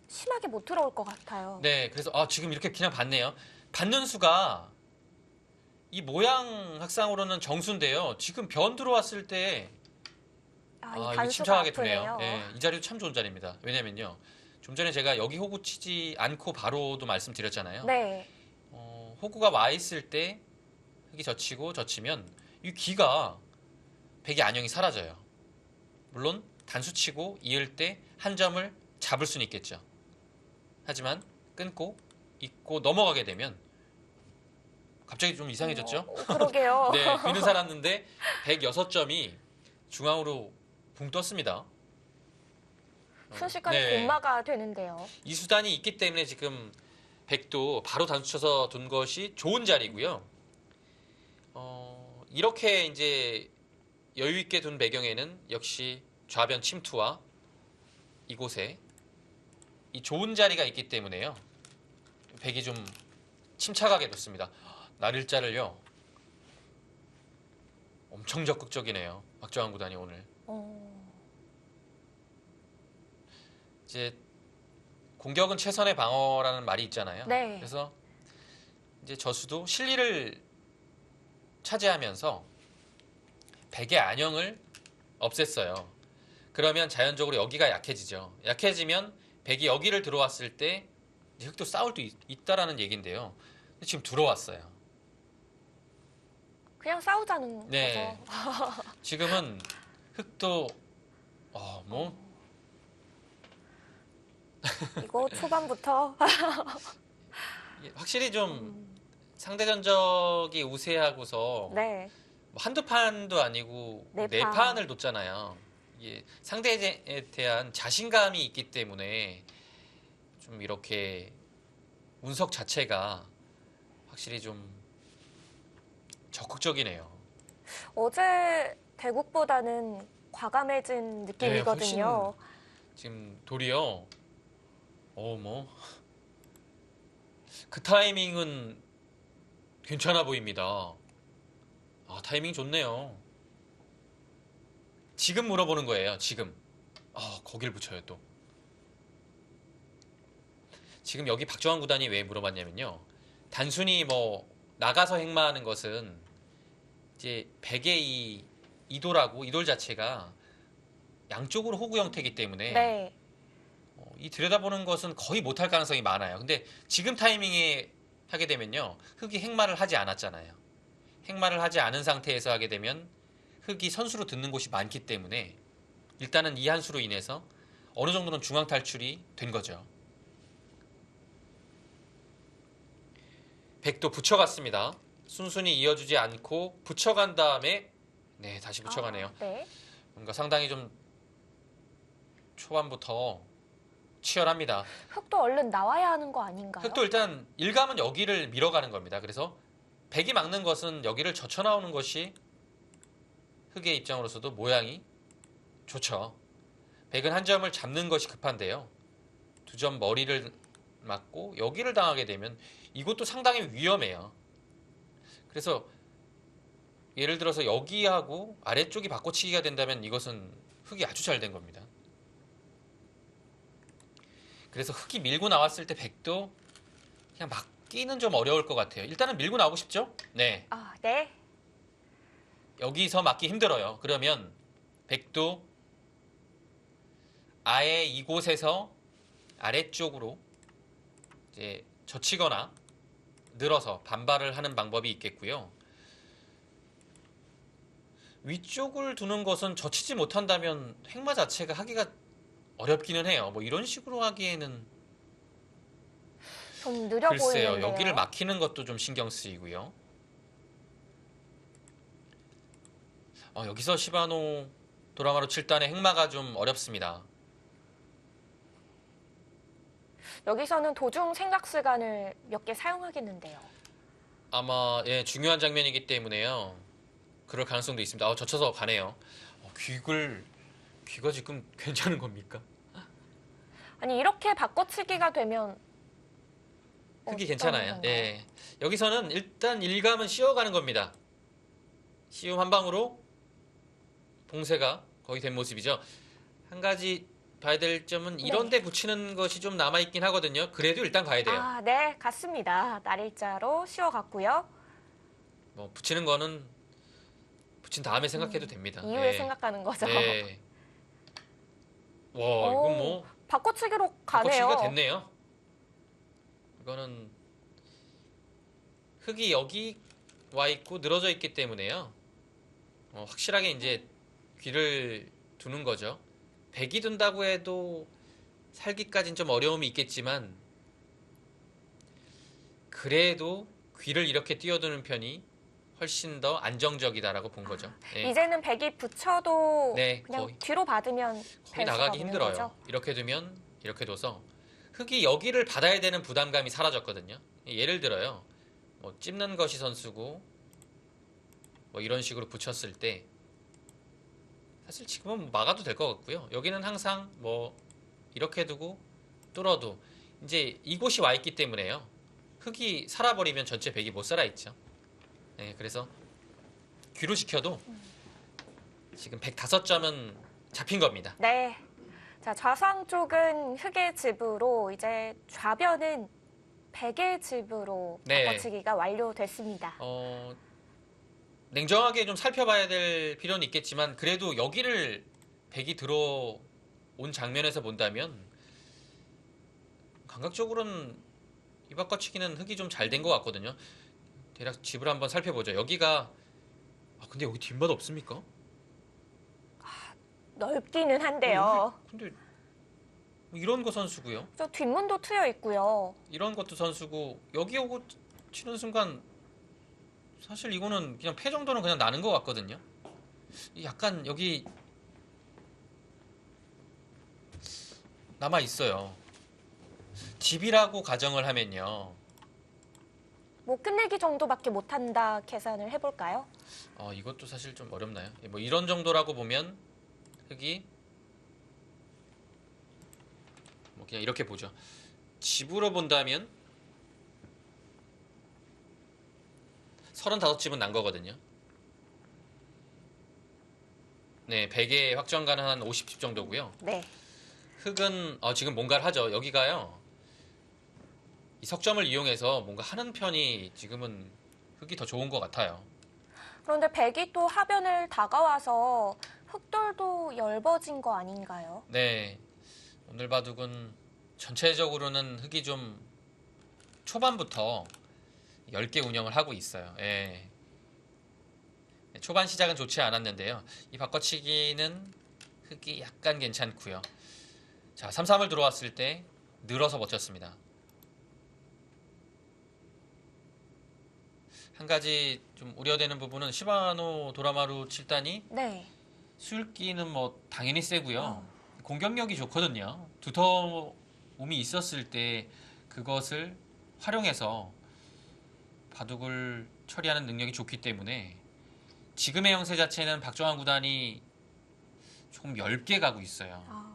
심하게 못 들어올 것 같아요. 네, 그래서 지금 이렇게 그냥 봤네요. 받는 수가 이 모양 학상으로는 정수인데요. 지금 변 들어왔을 때 이 이거 단수가 침착하게 아프네요. 두네요. 네, 이 자리도 참 좋은 자리입니다. 왜냐면요. 좀 전에 제가 여기 호구 치지 않고 바로도 말씀드렸잖아요. 네. 호구가 와 있을 때 흙이 젖히면 이 귀가 백의 안형이 사라져요. 물론 단수 치고 이을 때 한 점을 잡을 수는 있겠죠. 하지만 끊고 잊고 넘어가게 되면 갑자기 좀 이상해졌죠? 그러게요. 네, 귀는 살았는데 106점이 중앙으로 붕 떴습니다. 순식간에 네. 곤마가 되는데요. 이 수단이 있기 때문에 지금 백도 바로 단수쳐서 둔 것이 좋은 자리고요. 이렇게 이제 여유 있게 둔 배경에는 역시 좌변 침투와 이곳에 이 좋은 자리가 있기 때문에요. 백이 좀 침착하게 뒀습니다. 날일자를요. 엄청 적극적이네요. 박정환 구단이 오늘. 이제 공격은 최선의 방어라는 말이 있잖아요. 네. 그래서 이제 저수도 실리를 차지하면서 백의 안형을 없앴어요. 그러면 자연적으로 여기가 약해지죠. 약해지면 백이 여기를 들어왔을 때 이제 흙도 싸울 수 있다라는 얘기인데요. 근데 지금 들어왔어요. 그냥 싸우자는 네. 거죠. 지금은 흙도 뭐 이거 초반부터 확실히 좀 상대 전적이 우세하고서 네. 뭐 한두 판도 아니고 네 네 판. 판을 뒀잖아요. 이게 상대에 대한 자신감이 있기 때문에 좀 이렇게 운석 자체가 확실히 좀 적극적이네요. 어제 대국보다는 과감해진 느낌이거든요. 지금 도리어 뭐 그 타이밍은 괜찮아 보입니다. 타이밍 좋네요. 지금 물어보는 거예요. 지금. 거길 붙여요 또. 지금 여기 박정환 구단이 왜 물어봤냐면요. 단순히 뭐 나가서 행마하는 것은 이제 백의 이 이돌 자체가 양쪽으로 호구 형태이기 때문에 네. 이 들여다보는 것은 거의 못할 가능성이 많아요. 근데 지금 타이밍에 하게 되면요. 흑이 행마를 하지 않았잖아요. 행마를 하지 않은 상태에서 하게 되면 흑이 선수로 듣는 곳이 많기 때문에 일단은 이 한 수로 인해서 어느 정도는 중앙 탈출이 된 거죠. 백도 붙여갔습니다. 순순히 이어주지 않고 붙여간 다음에 네, 다시 붙여가네요. 네. 뭔가 상당히 좀 초반부터 치열합니다. 흑도 얼른 나와야 하는 거 아닌가요? 흑도 일단 일감은 여기를 밀어가는 겁니다. 그래서 백이 막는 것은 여기를 젖혀나오는 것이 흑의 입장으로서도 모양이 좋죠. 백은 한 점을 잡는 것이 급한데요. 2점 머리를 맞고 여기를 당하게 되면 이것도 상당히 위험해요. 그래서 예를 들어서 여기하고 아래쪽이 바꿔치기가 된다면 이것은 흑이 아주 잘 된 겁니다. 그래서 흑이 밀고 나왔을 때 백도 그냥 막기는 좀 어려울 것 같아요. 일단은 밀고 나오고 싶죠? 네. 네. 여기서 막기 힘들어요. 그러면 백도 아예 이곳에서 아래쪽으로 이제 젖히거나 늘어서 반발을 하는 방법이 있겠고요. 위쪽을 두는 것은 젖히지 못한다면 행마 자체가 하기가 어렵기는 해요. 뭐 이런 식으로 하기에는 좀 느려 글쎄요. 보이는데요. 여기를 막히는 것도 좀 신경 쓰이고요. 여기서 시바노 도라마루 7단의 행마가 좀 어렵습니다. 여기서는 도중 생각 시간을 몇 개 사용하겠는데요. 아마 예, 중요한 장면이기 때문에요. 그럴 가능성도 있습니다. 젖혀서 가네요. 귀가 지금 괜찮은 겁니까? 아니 이렇게 바꿔치기가 되면 흑이 어떤 괜찮아요. 건가요? 예. 여기서는 일단 일감은 씌워가는 겁니다. 씌움 한 방으로 봉쇄가 거의 된 모습이죠. 한 가지 봐야 될 점은 이런 데 붙이는 것이 좀 남아있긴 하거든요. 그래도 일단 가야 돼요. 네, 갔습니다. 날일자로 씌워갔고요. 뭐 붙이는 거는 붙인 다음에 생각해도 됩니다. 이후에 예. 생각하는 거죠. 네. 와, 이건 뭐 바꿔치기로 바꿔치기가 가네요. 됐네요. 이거는 흙이 여기 와 있고 늘어져 있기 때문에요. 확실하게 이제 귀를 두는 거죠. 백이 둔다고 해도 살기까지는 좀 어려움이 있겠지만 그래도 귀를 이렇게 띄워두는 편이 훨씬 더 안정적이다라고 본 거죠. 네. 이제는 백이 붙여도 네, 그냥 거의 뒤로 받으면 거의 될 수가 나가기 없는 힘들어요. 거죠. 이렇게 두면 이렇게 둬서 흙이 여기를 받아야 되는 부담감이 사라졌거든요. 예를 들어요. 뭐 찝는 것이 선수고 뭐 이런 식으로 붙였을 때 사실 지금은 막아도 될 것 같고요. 여기는 항상 뭐 이렇게 두고 뚫어도 이제 이곳이 와 있기 때문에요. 흙이 살아버리면 전체 백이 못 살아 있죠. 네, 그래서 귀로 지켜도 지금 105점은 잡힌 겁니다. 네. 자, 좌상 쪽은 흑의 집으로 이제 좌변은 백의 집으로 네. 바꿔치기가 완료됐습니다. 냉정하게 좀 살펴봐야 될 필요는 있겠지만 그래도 여기를 백이 들어온 장면에서 본다면 감각적으로는 이 바꿔치기는 흙이 좀 잘 된 것 같거든요. 대략 집을 한번 살펴보죠. 여기가 근데 여기 뒷맛 없습니까? 넓기는 한데요. 근데 뭐 이런 거 선수고요. 저 뒷문도 트여 있고요. 이런 것도 선수고 여기 오고 치는 순간 사실 이거는 그냥 패 정도는 그냥 나는 것 같거든요. 약간 여기 남아 있어요. 집이라고 가정을 하면요. 뭐 끝내기 정도밖에 못한다 계산을 해볼까요? 이것도 사실 좀 어렵나요? 뭐 이런 정도라고 보면 흙이 뭐 그냥 이렇게 보죠. 집으로 본다면 35집은 난 거거든요. 네, 100에 확정 가능한 50집 정도고요. 네. 흙은 지금 뭔가를 하죠. 여기가요. 이 석점을 이용해서 뭔가 하는 편이 지금은 흙이 더 좋은 것 같아요. 그런데 백이 또 하변을 다가와서 흙돌도 엷어진 거 아닌가요? 네, 오늘 바둑은 전체적으로는 흙이 좀 초반부터 10개 운영을 하고 있어요. 예. 초반 시작은 좋지 않았는데요. 이 바꿔치기는 흙이 약간 괜찮고요. 자, 3-3을 들어왔을 때 늘어서 버텼습니다. 한 가지 좀 우려되는 부분은 시바노 도라마루 7단이 네. 수율기는 뭐 당연히 세고요. 공격력이 좋거든요. 두터움이 있었을 때 그것을 활용해서 바둑을 처리하는 능력이 좋기 때문에 지금의 형세 자체는 박정환 구단이 조금 10개 가고 있어요.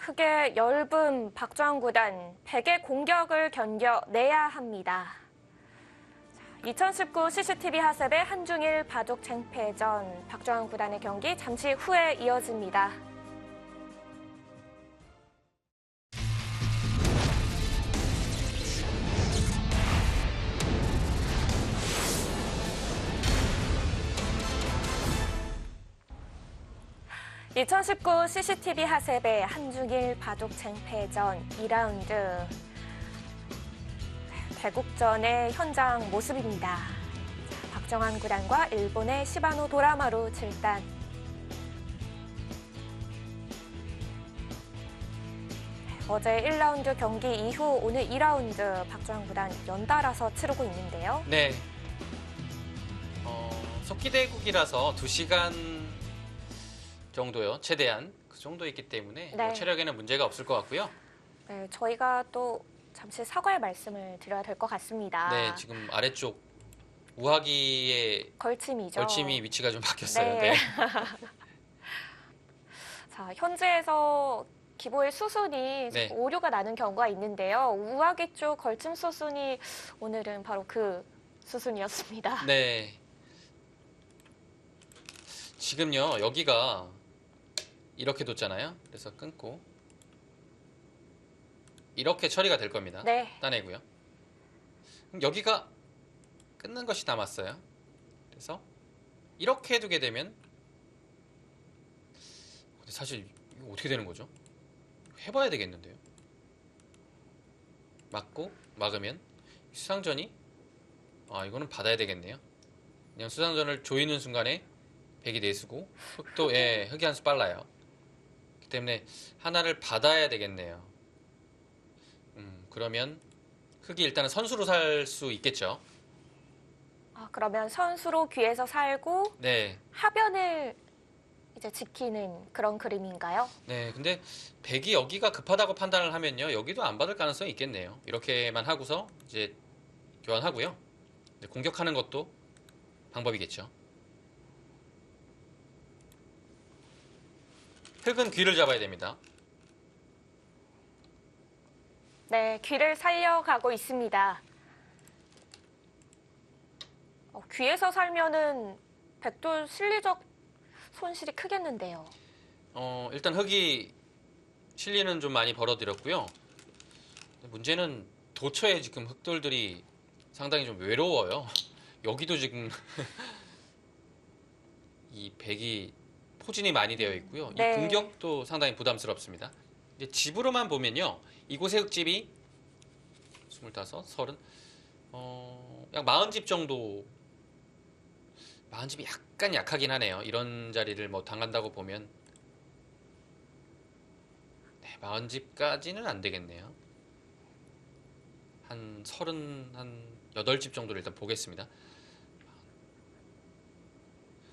흙의 엷은 박정환 구단, 백의 공격을 견뎌내야 합니다. 2019 CCTV 하셉의 한중일 바둑 쟁패전, 박정환 구단의 경기 잠시 후에 이어집니다. (2019) CCTV 하셉의 한중일 바둑 쟁패전 2라운드 대국전의 현장 모습입니다. 박정환 구단과 일본의 시바노 도라마루 7단. 어제 1라운드 경기 이후 오늘 2라운드 박정환 구단 연달아서 치르고 있는데요. 네. 속기대국이라서 2시간 정도요. 최대한 그 정도 있기 때문에 네. 뭐 체력에는 문제가 없을 것 같고요. 네, 저희가 또 잠시 사과의 말씀을 드려야 될 것 같습니다. 네, 지금 아래쪽 우하기의 걸침이죠. 걸침이 위치가 좀 바뀌었어요. 네. 네. 자, 현지에서 기보의 수순이 네. 오류가 나는 경우가 있는데요. 우하기 쪽 걸침 수순이 오늘은 바로 그 수순이었습니다. 네. 지금요, 여기가 이렇게 뒀잖아요. 그래서 끊고 이렇게 처리가 될 겁니다. 네. 따내고요. 그럼 여기가 끊는 것이 남았어요. 그래서 이렇게 두게 되면 근데 사실 이거 어떻게 되는 거죠? 해봐야 되겠는데요. 맞고 막으면 수상전이 이거는 받아야 되겠네요. 그냥 수상전을 조이는 순간에 백이 내수고 흙도 흙이 한 수 빨라요. 그렇기 때문에 하나를 받아야 되겠네요. 그러면 흙이 일단은 선수로 살 수 있겠죠. 그러면 선수로 귀에서 살고 네. 하변을 이제 지키는 그런 그림인가요? 네, 근데 백이 여기가 급하다고 판단을 하면요, 여기도 안 받을 가능성이 있겠네요. 이렇게만 하고서 이제 교환하고요. 공격하는 것도 방법이겠죠. 흙은 귀를 잡아야 됩니다. 네, 귀를 살려가고 있습니다. 귀에서 살면은 백돌 실리적 손실이 크겠는데요. 일단 흙이 실리는 좀 많이 벌어들였고요. 문제는 도처에 지금 흙돌들이 상당히 좀 외로워요. 여기도 지금 이 백이 포진이 많이 되어 있고요. 네. 이 공격도 상당히 부담스럽습니다. 이제 집으로만 보면요, 이곳의 흙집이 25, 30, 약 40집 정도. 40집이 약간 약하긴 하네요. 이런 자리를 뭐 당한다고 보면 40집까지는 안 되겠네요. 한 8집 정도를 일단 보겠습니다.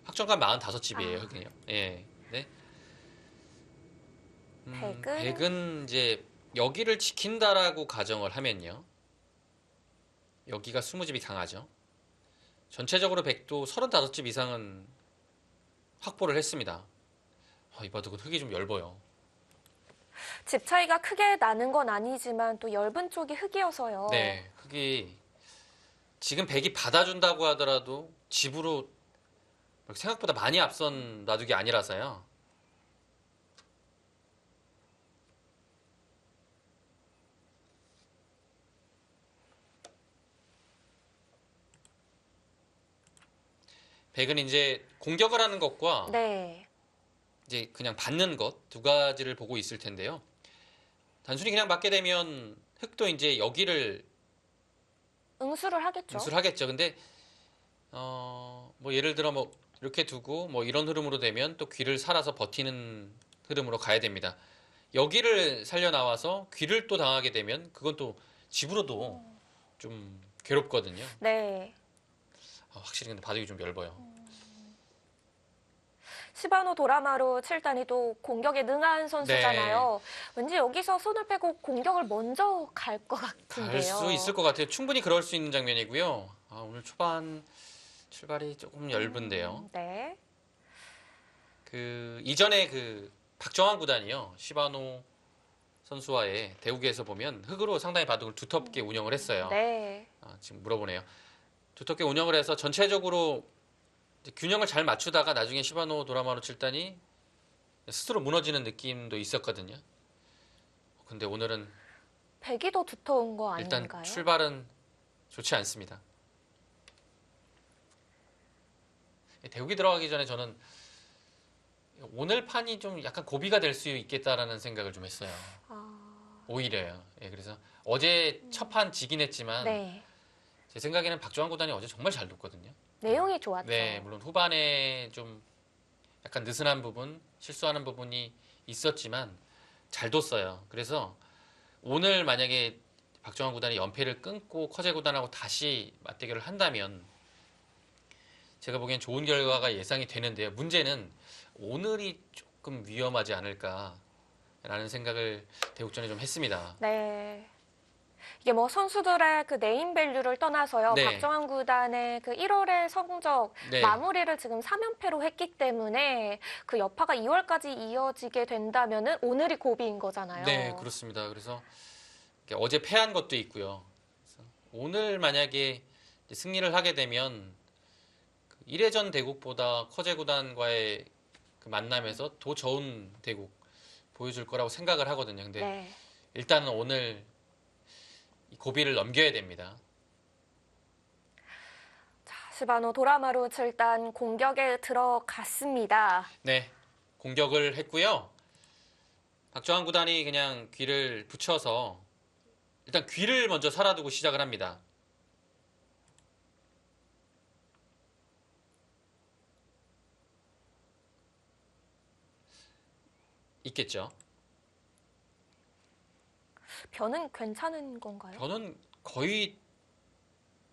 확정간 45집이에요, 흙이요. 예. 네. 백은 이제 여기를 지킨다라고 가정을 하면요, 여기가 20집이 강하죠. 전체적으로 백도 35집 이상은 확보를 했습니다. 이 바둑은 흙이 좀 엷어요. 집 차이가 크게 나는 건 아니지만 또 엷은 쪽이 흙이어서요. 네, 흙이 지금 백이 받아준다고 하더라도 집으로 생각보다 많이 앞선 바둑이 아니라서요. 백은 이제 공격을 하는 것과 네. 이제 그냥 받는 것 두 가지를 보고 있을 텐데요. 단순히 그냥 맞게 되면 흑도 이제 여기를 응수를 하겠죠. 응수를 하겠죠. 근데 뭐 예를 들어 뭐 이렇게 두고 뭐 이런 흐름으로 되면 또 귀를 살아서 버티는 흐름으로 가야 됩니다. 여기를 살려 나와서 귀를 또 당하게 되면 그건 또 집으로도 좀 괴롭거든요. 네. 확실히 근데 바둑이 좀 얇아요. 시바노 도라마루 7단이 또 공격에 능한 선수잖아요. 왠지 여기서 손을 빼고 공격을 먼저 갈 것 같은데요. 갈 수 있을 것 같아요. 충분히 그럴 수 있는 장면이고요. 오늘 초반 출발이 조금 얇은데요. 네. 그 이전에 그 박정환 구단이요. 시바노 선수와의 대국에서 보면 흑으로 상당히 바둑을 두텁게 운영을 했어요. 네. 지금 물어보네요. 두텁게 운영을 해서 전체적으로 이제 균형을 잘 맞추다가 나중에 시바노 도라마루 7단이 스스로 무너지는 느낌도 있었거든요. 근데 오늘은 백이 더 두터운 거 아닌가요? 일단 출발은 좋지 않습니다. 대국이 들어가기 전에 저는 오늘 판이 좀 약간 고비가 될 수 있겠다라는 생각을 좀 했어요. 오히려요. 그래서 어제 첫 판 지긴 했지만 네. 제 생각에는 박정환 구단이 어제 정말 잘 뒀거든요. 내용이 좋았죠. 네, 물론 후반에 좀 약간 느슨한 부분, 실수하는 부분이 있었지만 잘 뒀어요. 그래서 오늘 만약에 박정환 구단이 연패를 끊고 커제 구단하고 다시 맞대결을 한다면 제가 보기엔 좋은 결과가 예상이 되는데요. 문제는 오늘이 조금 위험하지 않을까라는 생각을 대국전에 좀 했습니다. 네. 이게 뭐 선수들의 그 네임 밸류를 떠나서요. 네. 박정환 구단의 그 1월의 성적 네. 마무리를 지금 3연패로 했기 때문에 그 여파가 2월까지 이어지게 된다면은 오늘이 고비인 거잖아요. 네, 그렇습니다. 그래서 어제 패한 것도 있고요. 그래서 오늘 만약에 승리를 하게 되면 1회전 대국보다 커제 구단과의 그 만남에서 더 좋은 대국 보여줄 거라고 생각을 하거든요. 근데 네. 일단은 오늘 이 고비를 넘겨야 됩니다. 자, 시바노 도라마루 7단 공격에 들어갔습니다. 네, 공격을 했고요. 박정환 구단이 그냥 귀를 붙여서 일단 귀를 먼저 살아두고 시작을 합니다. 있겠죠. 변은 괜찮은 건가요? 변은 거의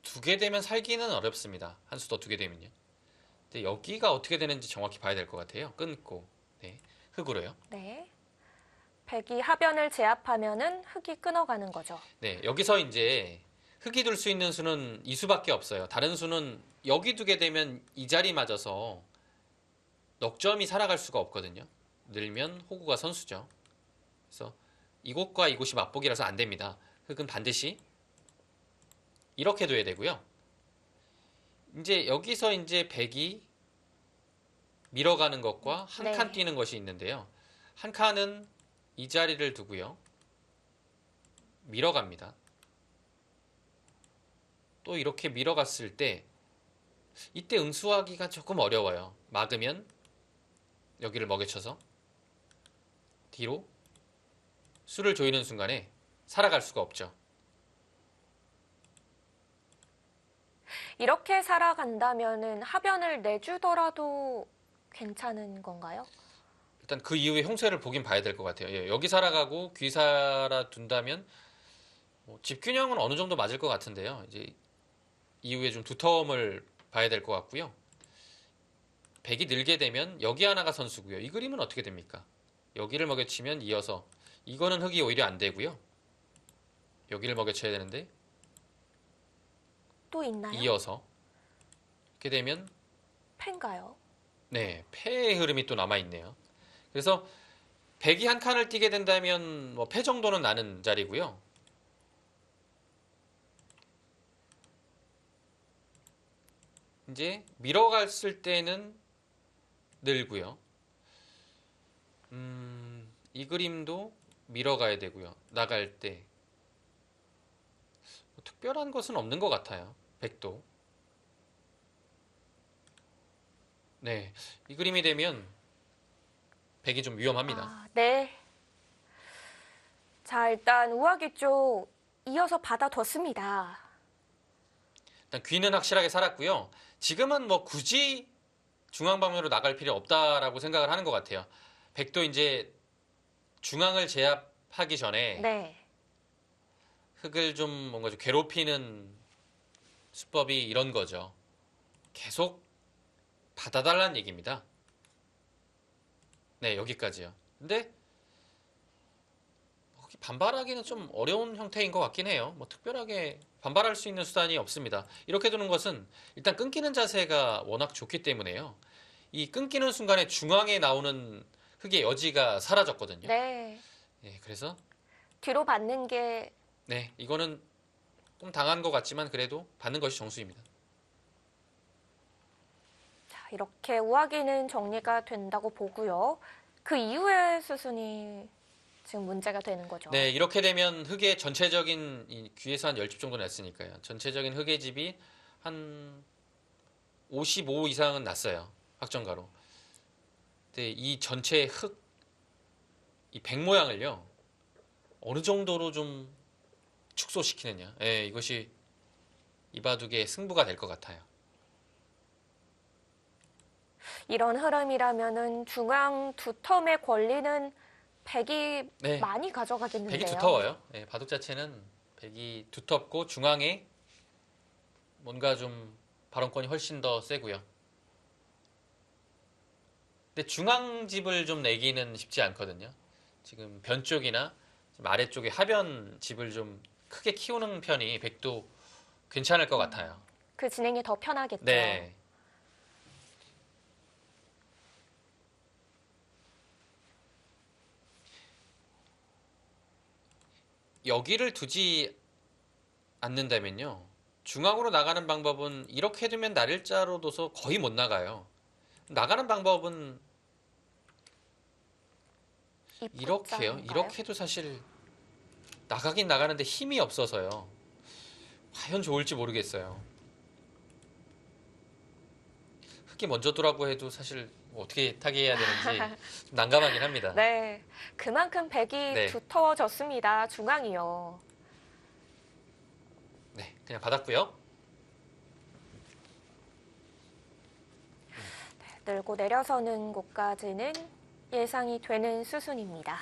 두 개 되면 살기는 어렵습니다. 한 수 더 두 개 되면요. 근데 여기가 어떻게 되는지 정확히 봐야 될 것 같아요. 끊고 네, 흑으로요. 네. 백이 하변을 제압하면은 흑이 끊어가는 거죠. 네, 여기서 이제 흑이 둘 수 있는 수는 이 수밖에 없어요. 다른 수는 여기 두게 되면 이 자리 맞아서 넉 점이 살아갈 수가 없거든요. 늘면 호구가 선수죠. 그래서 이곳과 이곳이 맞보기라서 안 됩니다. 흑은 반드시 이렇게 둬야 되고요. 이제 여기서 이제 백이 밀어가는 것과 한 칸 네. 뛰는 것이 있는데요. 한 칸은 이 자리를 두고요. 밀어갑니다. 또 이렇게 밀어갔을 때 이때 응수하기가 조금 어려워요. 막으면 여기를 먹여쳐서 뒤로 수를 조이는 순간에 살아갈 수가 없죠. 이렇게 살아간다면은 하변을 내주더라도 괜찮은 건가요? 일단 그 이후에 형세를 보긴 봐야 될 것 같아요. 여기 살아가고 귀 살아 둔다면 뭐 집균형은 어느 정도 맞을 것 같은데요. 이제 이후에 좀 두터움을 봐야 될 것 같고요. 백이 늘게 되면 여기 하나가 선수고요. 이 그림은 어떻게 됩니까? 여기를 먹여치면 이어서 이거는 흑이 오히려 안 되고요. 여기를 먹여쳐야 되는데 또 있나요? 이어서 이렇게 되면 팬가요? 네, 패의 흐름이 또 남아 있네요. 그래서 백이 한 칸을 뛰게 된다면 뭐 패 정도는 나는 자리고요. 이제 밀어갔을 때는 늘고요. 이 그림도 밀어가야 되고요. 나갈 때 뭐 특별한 것은 없는 것 같아요. 백도. 네, 이 그림이 되면 백이 좀 위험합니다. 아, 네. 자, 일단 우아기 쪽 이어서 받아뒀습니다. 일단 귀는 확실하게 살았고요. 지금은 뭐 굳이 중앙 방면으로 나갈 필요 없다라고 생각을 하는 것 같아요. 백도 이제 중앙을 제압하기 전에 네. 흑을 좀 뭔가 좀 괴롭히는 수법이 이런 거죠. 계속 받아달라는 얘기입니다. 네, 여기까지요. 근데 거기 반발하기는 좀 어려운 형태인 것 같긴 해요. 뭐 특별하게 반발할 수 있는 수단이 없습니다. 이렇게 두는 것은 일단 끊기는 자세가 워낙 좋기 때문에요. 이 끊기는 순간에 중앙에 나오는 흑의 여지가 사라졌거든요. 네. 네, 그래서 뒤로 받는 게 네, 이거는 좀 당한 것 같지만 그래도 받는 것이 정수입니다. 자, 이렇게 우아기는 정리가 된다고 보고요. 그 이후의 수순이 지금 문제가 되는 거죠. 네, 이렇게 되면 흑의 전체적인 이 귀에서 한 10집 정도 났으니까요. 전체적인 흑의 집이 한 55 이상은 났어요. 확정가로. 근데 이 전체 흑, 이 백 모양을요. 어느 정도로 좀 축소시키느냐. 예, 이것이 이 바둑의 승부가 될 것 같아요. 이런 흐름이라면은 중앙 두 텀의 권리는 백이 네, 많이 가져가겠는데요. 백이 두터워요. 예, 바둑 자체는 백이 두텁고 중앙에 뭔가 좀 발언권이 훨씬 더 세고요. 근데 중앙집을 좀 내기는 쉽지 않거든요. 지금 변 쪽이나 지금 아래쪽에 하변 집을 좀 크게 키우는 편이 백도 괜찮을 것 같아요. 그 진행이 더 편하겠죠. 네. 여기를 두지 않는다면요. 중앙으로 나가는 방법은 이렇게 두면 날일자로 둬서 거의 못 나가요. 나가는 방법은 이렇게요. 입구장인가요? 이렇게도 사실 나가긴 나가는데 힘이 없어서요. 과연 좋을지 모르겠어요. 흑이 먼저 두라고 해도 사실 뭐 어떻게 타개해야 되는지 좀 난감하긴 합니다. 네. 그만큼 백이 네. 두터워졌습니다. 중앙이요. 네, 그냥 받았고요. 늘고 내려서는 곳까지는 예상이 되는 수순입니다.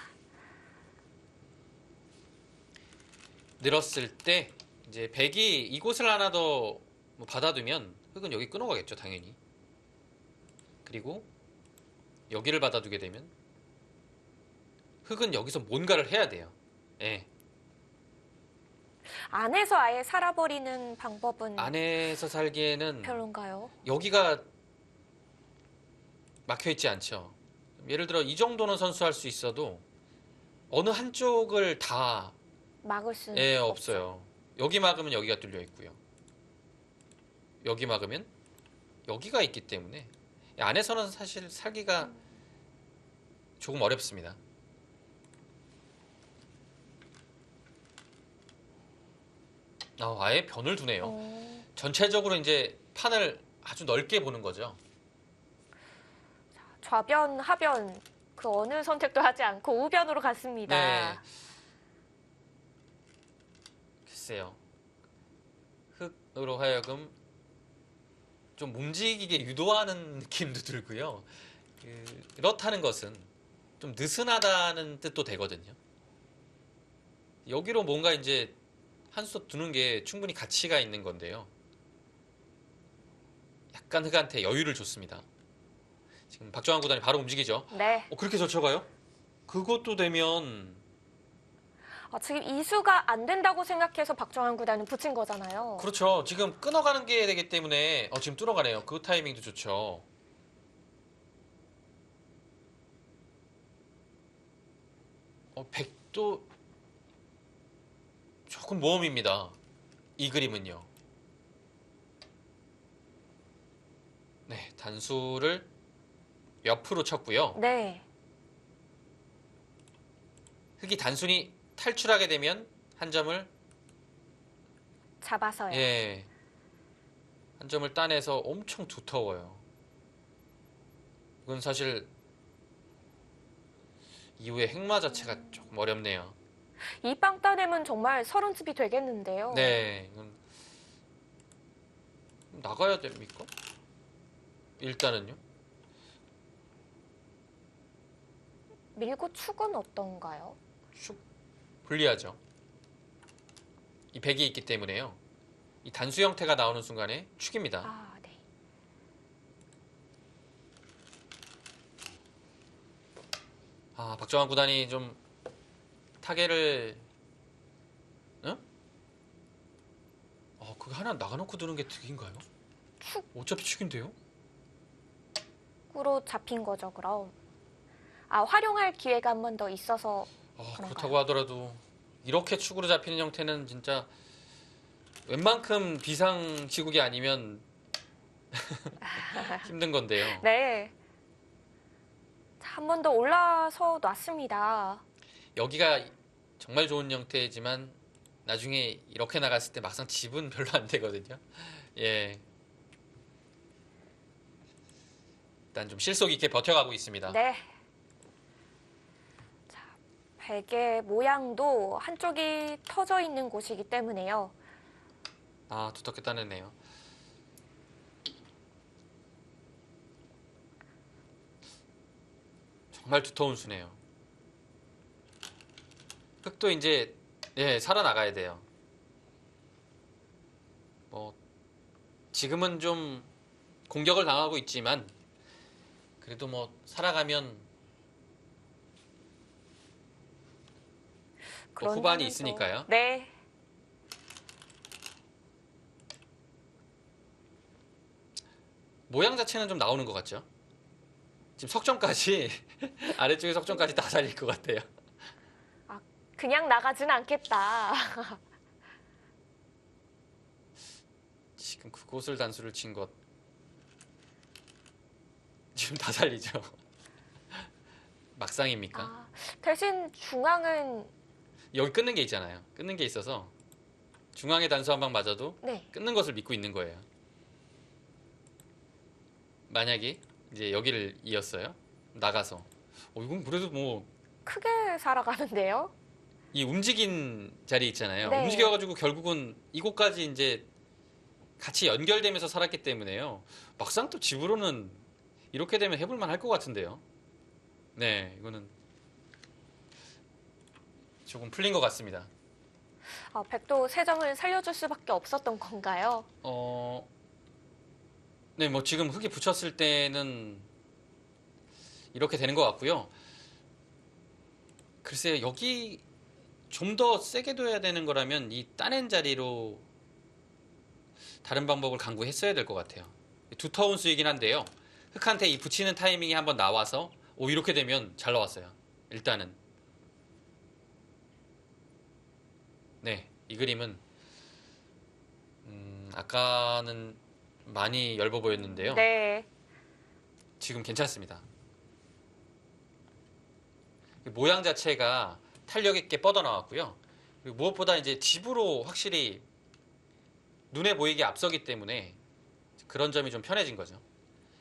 늘었을 때 이제 백이 이곳을 하나 더뭐 받아두면 흑은 여기 끊어가겠죠, 당연히. 그리고 여기를 받아두게 되면 흑은 여기서 뭔가를 해야 돼요. 예. 안에서 아예 살아버리는 방법은 안에서 살기에는 별론가요? 여기가 막혀 있지 않죠. 예를 들어 이 정도는 선수할 수 있어도 어느 한쪽을 다 막을 수는 예, 없죠. 없어요. 여기 막으면 여기가 뚫려 있고요. 여기 막으면 여기가 있기 때문에 안에서는 사실 살기가 조금 어렵습니다. 아예 변을 두네요. 전체적으로 이제 판을 아주 넓게 보는 거죠. 좌변, 하변 그 어느 선택도 하지 않고 우변으로 네. 갔습니다. 글쎄요. 흑으로 하여금 좀 움직이게 유도하는 느낌도 들고요. 그렇다는 것은 좀 느슨하다는 뜻도 되거든요. 여기로 뭔가 이제 한 수 두는 게 충분히 가치가 있는 건데요. 약간 흑한테 여유를 줬습니다. 지금 박정환 구단이 바로 움직이죠. 네. 그렇게 젖혀가요? 그것도 되면 지금 이수가 안 된다고 생각해서 박정환 구단은 붙인 거잖아요. 그렇죠. 지금 끊어가는 게 되기 때문에 지금 뚫어가네요. 그 타이밍도 좋죠. 백도 조금 모험입니다. 이 그림은요. 네, 단수를 옆으로 쳤고요. 네. 흑이 단순히 탈출하게 되면 한 점을 잡아서요. 예, 한 점을 따내서 엄청 두터워요. 이건 사실 이후에 행마 자체가 조금 어렵네요. 이 빵 따내면 정말 30집이 되겠는데요. 네, 이건 나가야 됩니까? 일단은요. 밀고 축은 어떤가요? 축 불리하죠. 이 백이 있기 때문에요. 이 단수 형태가 나오는 순간에 축입니다. 아, 네. 아, 박정환 구단이 좀 타겟을, 응? 그거 하나 나가놓고 두는 게 득인가요? 축. 어차피 축인데요? 으로 잡힌 거죠, 그럼. 아, 활용할 기회가 한 번 더 있어서 그런가요? 그렇다고 하더라도 이렇게 축으로 잡히는 형태는 진짜 웬만큼 비상 시국이 아니면 힘든 건데요. 네. 한 번 더 올라서 놨습니다. 여기가 정말 좋은 형태지만 나중에 이렇게 나갔을 때 막상 집은 별로 안 되거든요. 예. 일단 좀 실속 있게 버텨가고 있습니다. 네. 자, 베개 모양도 한쪽이 터져 있는 곳이기 때문에요. 두텁게 따냈네요. 정말 두터운 수네요. 흙도 이제 살아나가야 돼요. 지금은 좀 공격을 당하고 있지만 그래도 살아가면 그런 후반이 점에서- 있으니까요. 네. 모양 자체는 좀 나오는 것 같죠? 지금 석점까지 아래쪽에 석점까지 다 살릴 것 같아요. 그냥 나가진 않겠다. 지금 그곳을 단수를 친 것 지금 다 살리죠. 막상입니까? 대신 중앙은 여기 끊는 게 있잖아요. 끊는 게 있어서 중앙에 단수 한 방 맞아도 네. 끊는 것을 믿고 있는 거예요. 만약에 이제 여기를 이었어요. 나가서. 이건 그래도 크게 살아가는데요. 이 움직인 자리 있잖아요. 네. 움직여가지고 결국은 이곳까지 이제 같이 연결되면서 살았기 때문에요. 막상 또 집으로는 이렇게 되면 해볼만 할 것 같은데요. 네, 이거는 조금 풀린 것 같습니다. 백도 세 점을 살려줄 수밖에 없었던 건가요? 네, 지금 흙이 붙였을 때는 이렇게 되는 것 같고요. 글쎄요, 여기 좀 더 세게 둬야 되는 거라면 이 따낸 자리로 다른 방법을 강구했어야 될 것 같아요. 두터운 수이긴 한데요. 흙한테 이 붙이는 타이밍이 한번 나와서 이렇게 되면 잘 나왔어요. 일단은. 네, 이 그림은 아까는 많이 엷어 보였는데요. 네. 지금 괜찮습니다. 모양 자체가 탄력 있게 뻗어 나왔고요. 그리고 무엇보다 이제 집으로 확실히 눈에 보이게 앞서기 때문에 그런 점이 좀 편해진 거죠.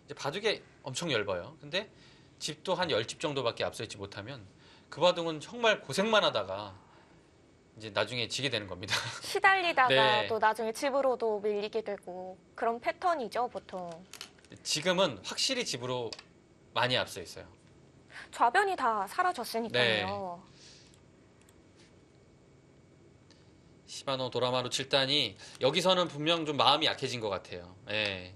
이제 바둑에 엄청 얇아요. 근데 집도 한 10집 정도밖에 앞서 있지 못하면 그 바둑은 정말 고생만 하다가 이제 나중에 지게 되는 겁니다. 시달리다가 네. 또 나중에 집으로도 밀리게 되고 그런 패턴이죠, 보통. 지금은 확실히 집으로 많이 앞서 있어요. 좌변이 다 사라졌으니까요. 시바노 도라마루 7단이 여기서는 분명 좀 마음이 약해진 것 같아요. 이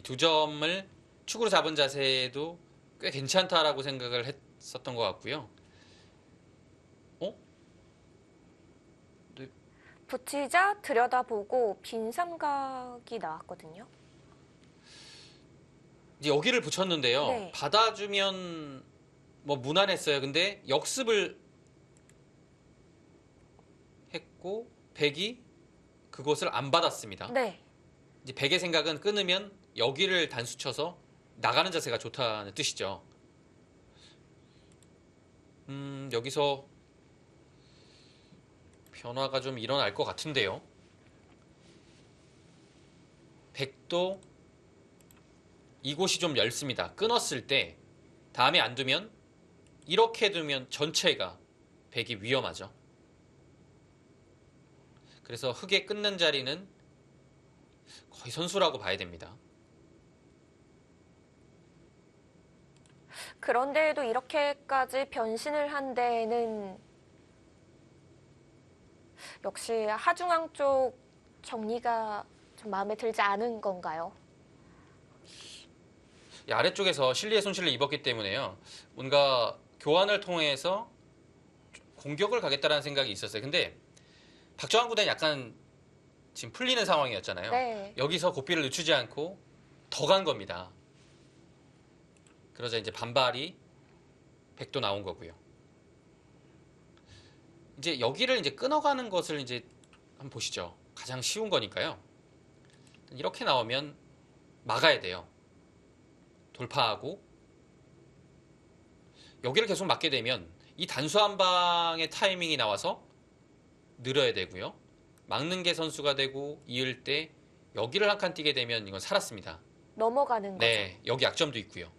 두 점을 축으로 잡은 자세도 꽤 괜찮다라고 생각을 했었던 것 같고요. 붙이자 들여다보고 빈 삼각이 나왔거든요. 이제 여기를 붙였는데요. 네. 받아주면 무난했어요. 근데 역습을 했고 백이 그것을 안 받았습니다. 네. 이제 백의 생각은 끊으면 여기를 단수 쳐서 나가는 자세가 좋다는 뜻이죠. 여기서 변화가 좀 일어날 것 같은데요. 백도 이곳이 좀 얇습니다. 끊었을 때 다음에 안 두면 이렇게 두면 전체가 백이 위험하죠. 그래서 흑의 끊는 자리는 거의 선수라고 봐야 됩니다. 그런데도 이렇게까지 변신을 한 데에는 역시 하중앙 쪽 정리가 좀 마음에 들지 않은 건가요? 이 아래쪽에서 실리의 손실을 입었기 때문에요. 뭔가 교환을 통해서 공격을 가겠다라는 생각이 있었어요. 근데 박정환 구단이 약간 지금 풀리는 상황이었잖아요. 네. 여기서 고삐를 늦추지 않고 더 간 겁니다. 그러자 이제 반발이 100도 나온 거고요. 이제 여기를 이제 끊어가는 것을 이제 한번 보시죠. 가장 쉬운 거니까요. 이렇게 나오면 막아야 돼요. 돌파하고 여기를 계속 막게 되면 이 단수 한 방의 타이밍이 나와서 늘어야 되고요. 막는 게 선수가 되고 이을 때 여기를 한 칸 뛰게 되면 이건 살았습니다. 넘어가는 거죠. 네, 여기 약점도 있고요.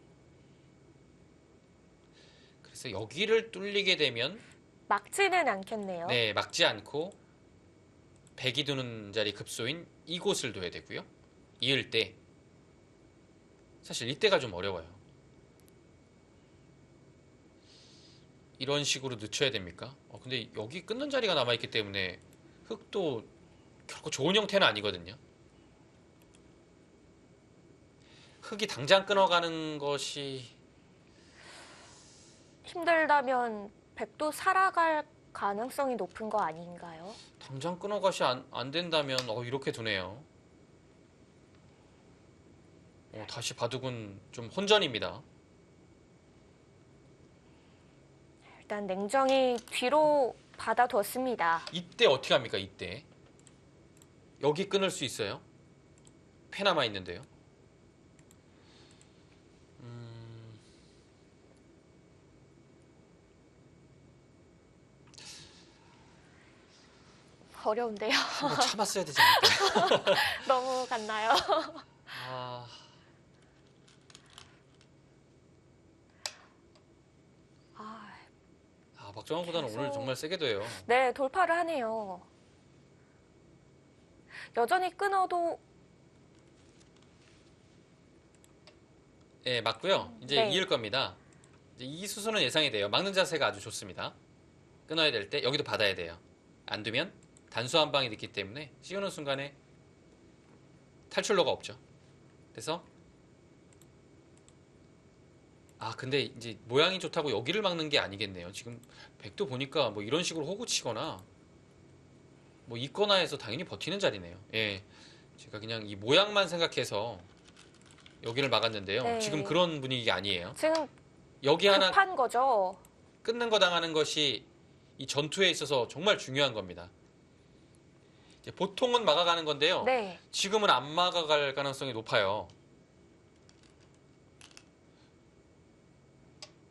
그래서 여기를 뚫리게 되면 막지는 않겠네요. 네, 막지 않고 백이 두는 자리 급소인 이곳을 둬야 되고요. 이을 때 사실 이때가 좀 어려워요. 이런 식으로 늦춰야 됩니까? 근데 여기 끊는 자리가 남아있기 때문에 흑도 결코 좋은 형태는 아니거든요. 흑이 당장 끊어가는 것이 힘들다면 백도 살아갈 가능성이 높은 거 아닌가요? 당장 끊어가시 안 된다면 이렇게 두네요. 다시 바둑은 좀 혼전입니다. 일단 냉정히 뒤로 받아뒀습니다. 이때 어떻게 합니까? 이때 여기 끊을 수 있어요? 패 남아 있는데요. 어려운데요. 참았어야 되지 않을까요? 너무 갔나요? 아, 박정환 구단은 계속- 오늘 정말 세게 둬요. 네, 돌파를 하네요. 여전히 끊어도 네, 맞고요. 이제 네. 이을 겁니다. 이제 이 수순은 예상이 돼요. 막는 자세가 아주 좋습니다. 끊어야 될 때 여기도 받아야 돼요. 안 두면 단수 한 방이 늦기 때문에 씌우는 순간에 탈출로가 없죠. 그래서 근데 이제 모양이 좋다고 여기를 막는 게 아니겠네요. 지금 백도 보니까 뭐 이런 식으로 호구 치거나 뭐 있거나 해서 당연히 버티는 자리네요. 예, 제가 그냥 이 모양만 생각해서 여기를 막았는데요. 네. 지금 그런 분위기가 아니에요. 지금 여기 하나 급한 거죠. 끊는 거 당하는 것이 이 전투에 있어서 정말 중요한 겁니다. 이제 보통은 막아가는 건데요. 네. 지금은 안 막아갈 가능성이 높아요.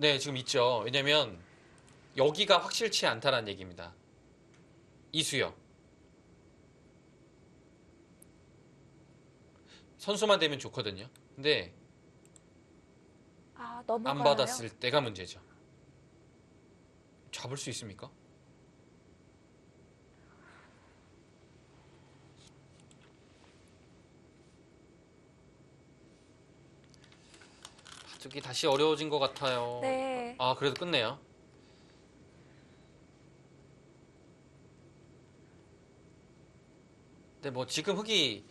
네, 지금 있죠. 왜냐면 여기가 확실치 않다는 얘기입니다. 이수요. 선수만 되면 좋거든요. 근데 넘어가나요? 안 받았을 때가 문제죠. 잡을 수 있습니까? 바둑이 다시 어려워진 것 같아요. 네. 그래도 끝내요. 근데 뭐 지금 흑이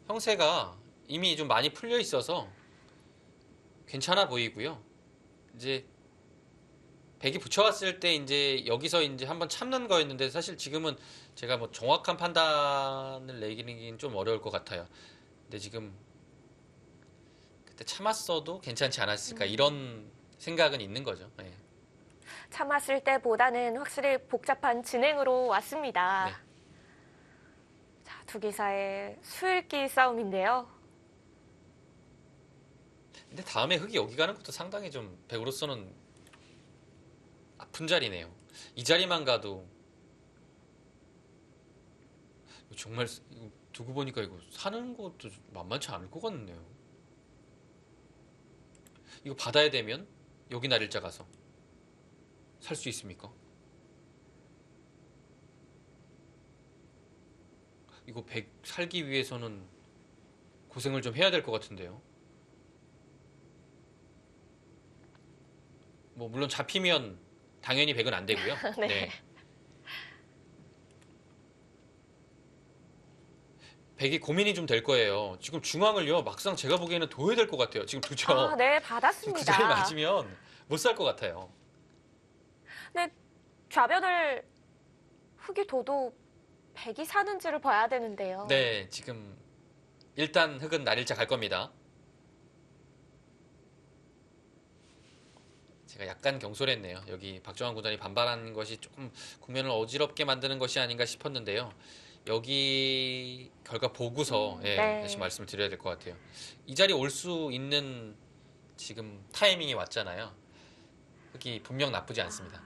형세가 이미 좀 많이 풀려 있어서 괜찮아 보이고요. 이제 백이 붙여왔을 때 이제 여기서 이제 한번 참는 거였는데 사실 지금은 제가 뭐 정확한 판단을 내기는 좀 어려울 것 같아요. 근데 지금 그때 참았어도 괜찮지 않았을까 이런 생각은 있는 거죠. 네. 참았을 때보다는 확실히 복잡한 진행으로 왔습니다. 네. 자, 두 기사의 수읽기 싸움인데요. 근데 다음에 흑이 여기 가는 것도 상당히 좀 백으로서는 아픈 자리네요. 이 자리만 가도 정말 두고 보니까 이거 사는 것도 만만치 않을 것 같네요. 이거 받아야 되면 여기 날일자 가서 살 수 있습니까? 이거 100 살기 위해서는 고생을 좀 해야 될 것 같은데요. 뭐 물론 잡히면 당연히 100은 안 되고요. 네. 네. 100이 고민이 좀 될 거예요. 지금 중앙을요, 막상 제가 보기에는 둬야 될 것 같아요. 지금 두죠. 아, 네, 그 자리 받았습니다. 맞으면 못 살 것 같아요. 네, 좌변을 흙이 둬도 백이 사는지를 봐야 되는데요. 네, 지금 일단 흑은 날일자 갈 겁니다. 제가 약간 경솔했네요. 여기 박정환 구단이 반발한 것이 조금 국면을 어지럽게 만드는 것이 아닌가 싶었는데요. 여기 결과 보고서 예, 네. 다시 말씀을 드려야 될 것 같아요. 이 자리에 올 수 있는 지금 타이밍이 왔잖아요. 흑이 분명 나쁘지 않습니다.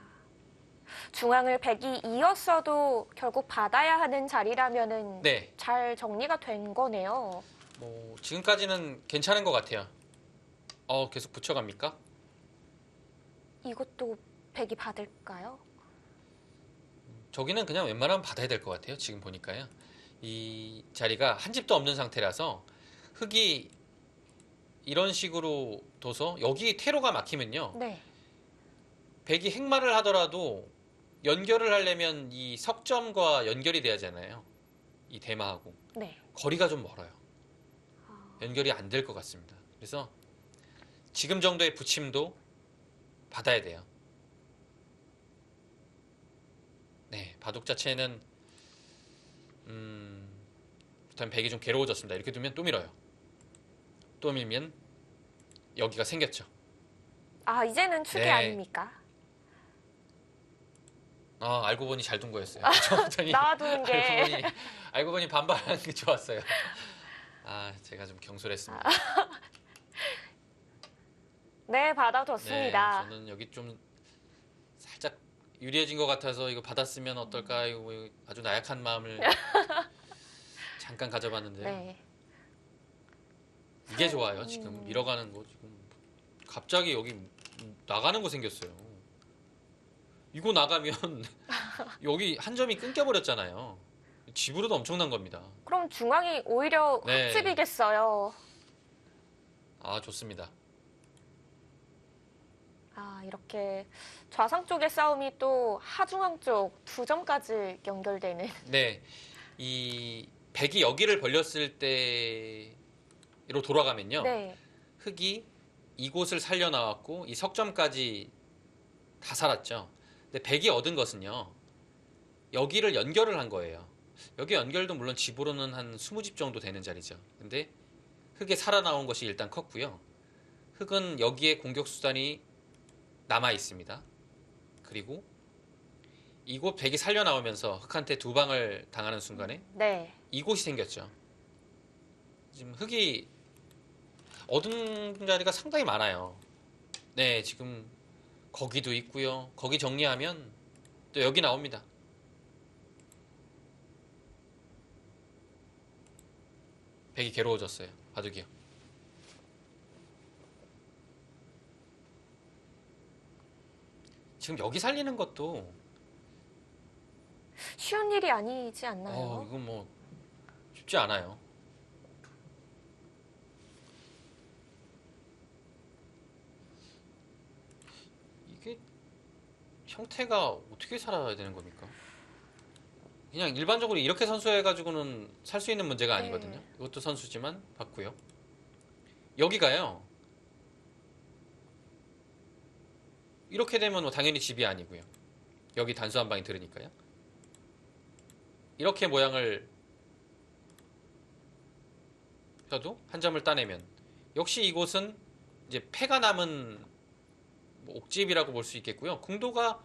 중앙을 백이 이었어도 결국 받아야 하는 자리라면은 네, 잘 정리가 된 거네요. 뭐 지금까지는 괜찮은 것 같아요. 계속 붙여갑니까? 이것도 백이 받을까요? 저기는 그냥 웬만하면 받아야 될 것 같아요. 지금 보니까요. 이 자리가 한 집도 없는 상태라서 흙이 이런 식으로 둬서 여기 퇴로가 막히면요. 네. 백이 행마를 하더라도 연결을 하려면 이 석점과 연결이 돼야 하잖아요. 이 대마하고. 네. 거리가 좀 멀어요. 연결이 안 될 것 같습니다. 그래서 지금 정도의 붙임도 받아야 돼요. 네, 바둑 자체는 일단 백이 좀 괴로워졌습니다. 이렇게 두면 또 밀어요. 또 밀면 여기가 생겼죠. 아, 이제는 축이 네. 아닙니까? 알고 보니 잘 둔 거였어요. 그렇죠? 나와두는 게. 알고 보니 반발하는 게 좋았어요. 제가 좀 경솔했습니다. 네, 네, 받아줬습니다. 저는 여기 좀 살짝 유리해진 것 같아서 이거 받았으면 어떨까 이거 아주 나약한 마음을 잠깐 가져봤는데 네. 이게 좋아요. 지금 밀어가는 거 지금 갑자기 여기 나가는 거 생겼어요. 이거 나가면 여기 한 점이 끊겨버렸잖아요. 집으로도 엄청난 겁니다. 그럼 중앙이 오히려 네. 흙집이겠어요. 좋습니다. 이렇게 좌상 쪽의 싸움이 또 하중앙 쪽 2점까지 연결되는. 네, 이 백이 여기를 벌렸을 때로 돌아가면요. 네. 흑이 이곳을 살려 나왔고 이 석점까지 다 살았죠. 근데 백이 얻은 것은요. 여기를 연결을 한 거예요. 여기 연결도 물론 집으로는 한 20집 정도 되는 자리죠. 근데 흑에 살아나온 것이 일단 컸고요. 흑은 여기에 공격 수단이 남아 있습니다. 그리고 이곳 백이 살려 나오면서 흑한테 2방을 당하는 순간에 네. 이곳이 생겼죠. 지금 흑이 얻은 자리가 상당히 많아요. 네, 지금 거기도 있고요. 거기 정리하면 또 여기 나옵니다. 백이 괴로워졌어요. 바둑이요. 지금 여기 살리는 것도 쉬운 일이 아니지 않나요? 이건 뭐 쉽지 않아요. 이게 형태가 어떻게 살아야 되는 겁니까? 그냥 일반적으로 이렇게 선수해가지고는 살 수 있는 문제가 아니거든요. 네. 이것도 선수지만 봤고요. 여기가요. 이렇게 되면 뭐 당연히 집이 아니고요. 여기 단수 한 방이 들으니까요. 이렇게 모양을 펴도 한 점을 따내면 역시 이곳은 이제 패가 남은 뭐 옥집이라고 볼 수 있겠고요. 궁도가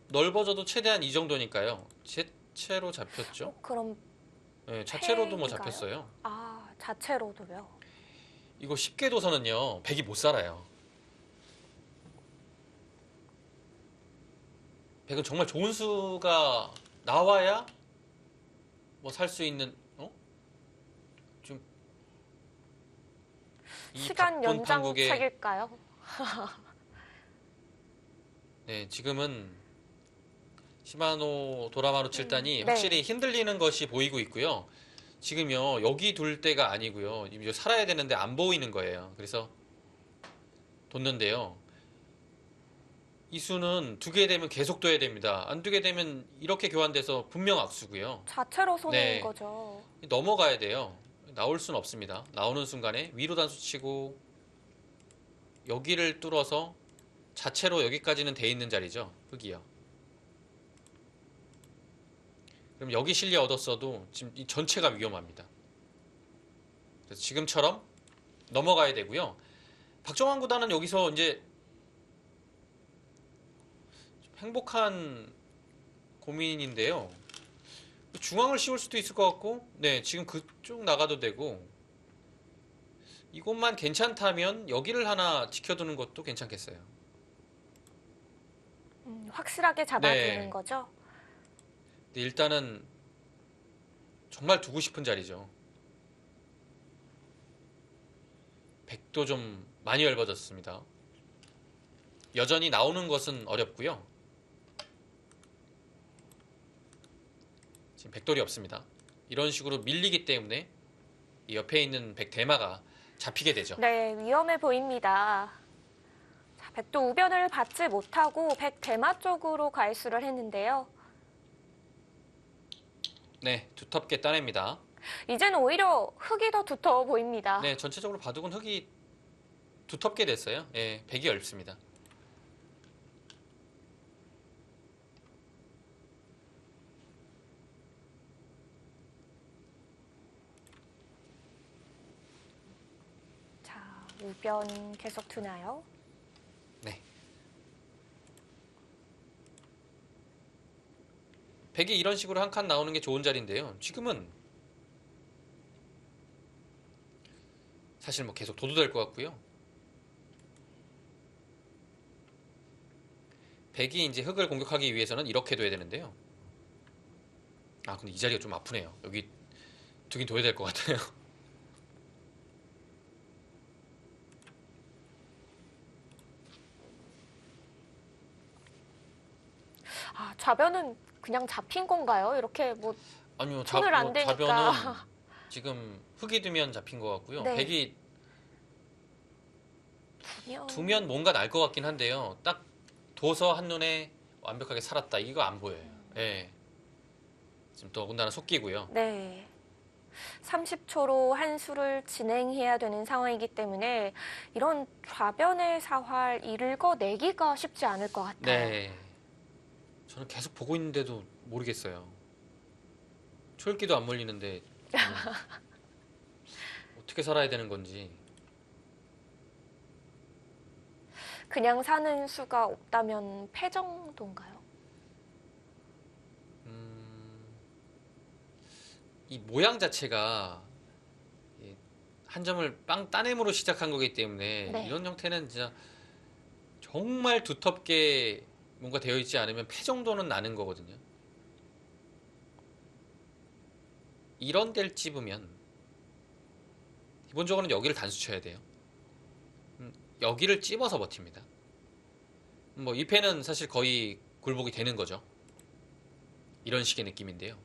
넓어져도 최대한 이 정도니까요. 채로 잡혔죠. 그럼 네, 자체로도 뭐 패인가요? 잡혔어요. 자체로도요. 이거 쉽게 둬서는요. 백이 못 살아요. 백은 정말 좋은 수가 나와야 뭐 살 수 있는 좀 이 시간 박분 연장 판국의 책일까요? 네, 지금은 시바노 도라마루 7단이 네. 확실히 흔들리는 것이 보이고 있고요. 지금요, 여기 둘 때가 아니고요. 이제 살아야 되는데 안 보이는 거예요. 그래서 뒀는데요. 이 수는 두게 되면 계속 둬야 됩니다. 안 두게 되면 이렇게 교환돼서 분명 악수고요. 자체로 손해인 네. 거죠. 넘어가야 돼요. 나올 수는 없습니다. 나오는 순간에 위로 단수 치고 여기를 뚫어서 자체로 여기까지는 돼 있는 자리죠. 흙이요. 그럼 여기 실리 얻었어도 지금 이 전체가 위험합니다. 그래서 지금처럼 넘어가야 되고요. 박정환 구단은 여기서 이제 좀 행복한 고민인데요. 중앙을 씌울 수도 있을 것 같고, 네, 지금 그쪽 나가도 되고, 이곳만 괜찮다면 여기를 하나 지켜두는 것도 괜찮겠어요. 확실하게 잡아두는 네. 거죠. 근데 일단은 정말 두고 싶은 자리죠. 백도 좀 많이 얇아졌습니다. 여전히 나오는 것은 어렵고요. 지금 백돌이 없습니다. 이런 식으로 밀리기 때문에 이 옆에 있는 백대마가 잡히게 되죠. 네, 위험해 보입니다. 자, 백도 우변을 받지 못하고 백대마 쪽으로 갈수를 했는데요. 네, 두텁게 따냅니다. 이제는 오히려 흙이 더 두터워 보입니다. 네, 전체적으로 바둑은 흙이 두텁게 됐어요. 예, 백이 얇습니다. 자, 우변 계속 두나요? 네. 백이 이런 식으로 한 칸 나오는 게 좋은 자리인데요. 지금은 사실 뭐 계속 둬도 될 것 같고요. 백이 이제 흙을 공격하기 위해서는 이렇게 둬야 되는데요. 아, 근데 이 자리가 좀 아프네요. 여기 두긴 둬야 될 것 같아요. 아, 좌변은 그냥 잡힌 건가요? 이렇게 뭐 아니요, 손을 안 대니까. 좌변은 지금 흙이 두면 잡힌 것 같고요. 네. 백이 두면 두면 뭔가 날 것 같긴 한데요. 딱 둬서 한눈에 완벽하게 살았다. 이거 안 보여요. 예. 지금 더군다나 속기고요. 네. 30초로 한 수를 진행해야 되는 상황이기 때문에 이런 좌변의 사활 읽어내기가 쉽지 않을 것 같아요. 네. 저는 계속 보고 있는데도 모르겠어요. 초읽기도 안 몰리는데 저는 어떻게 살아야 되는 건지. 그냥 사는 수가 없다면 패 정도인가요? 이 모양 자체가 한 점을 빵 따냄으로 시작한 거기 때문에 네. 이런 형태는 진짜 정말 두텁게 뭔가 되어 있지 않으면 패 정도는 나는 거거든요. 이런 데를 찝으면 기본적으로는 여기를 단수 쳐야 돼요. 여기를 찝어서 버팁니다. 뭐 이 패는 사실 거의 굴복이 되는 거죠. 이런 식의 느낌인데요.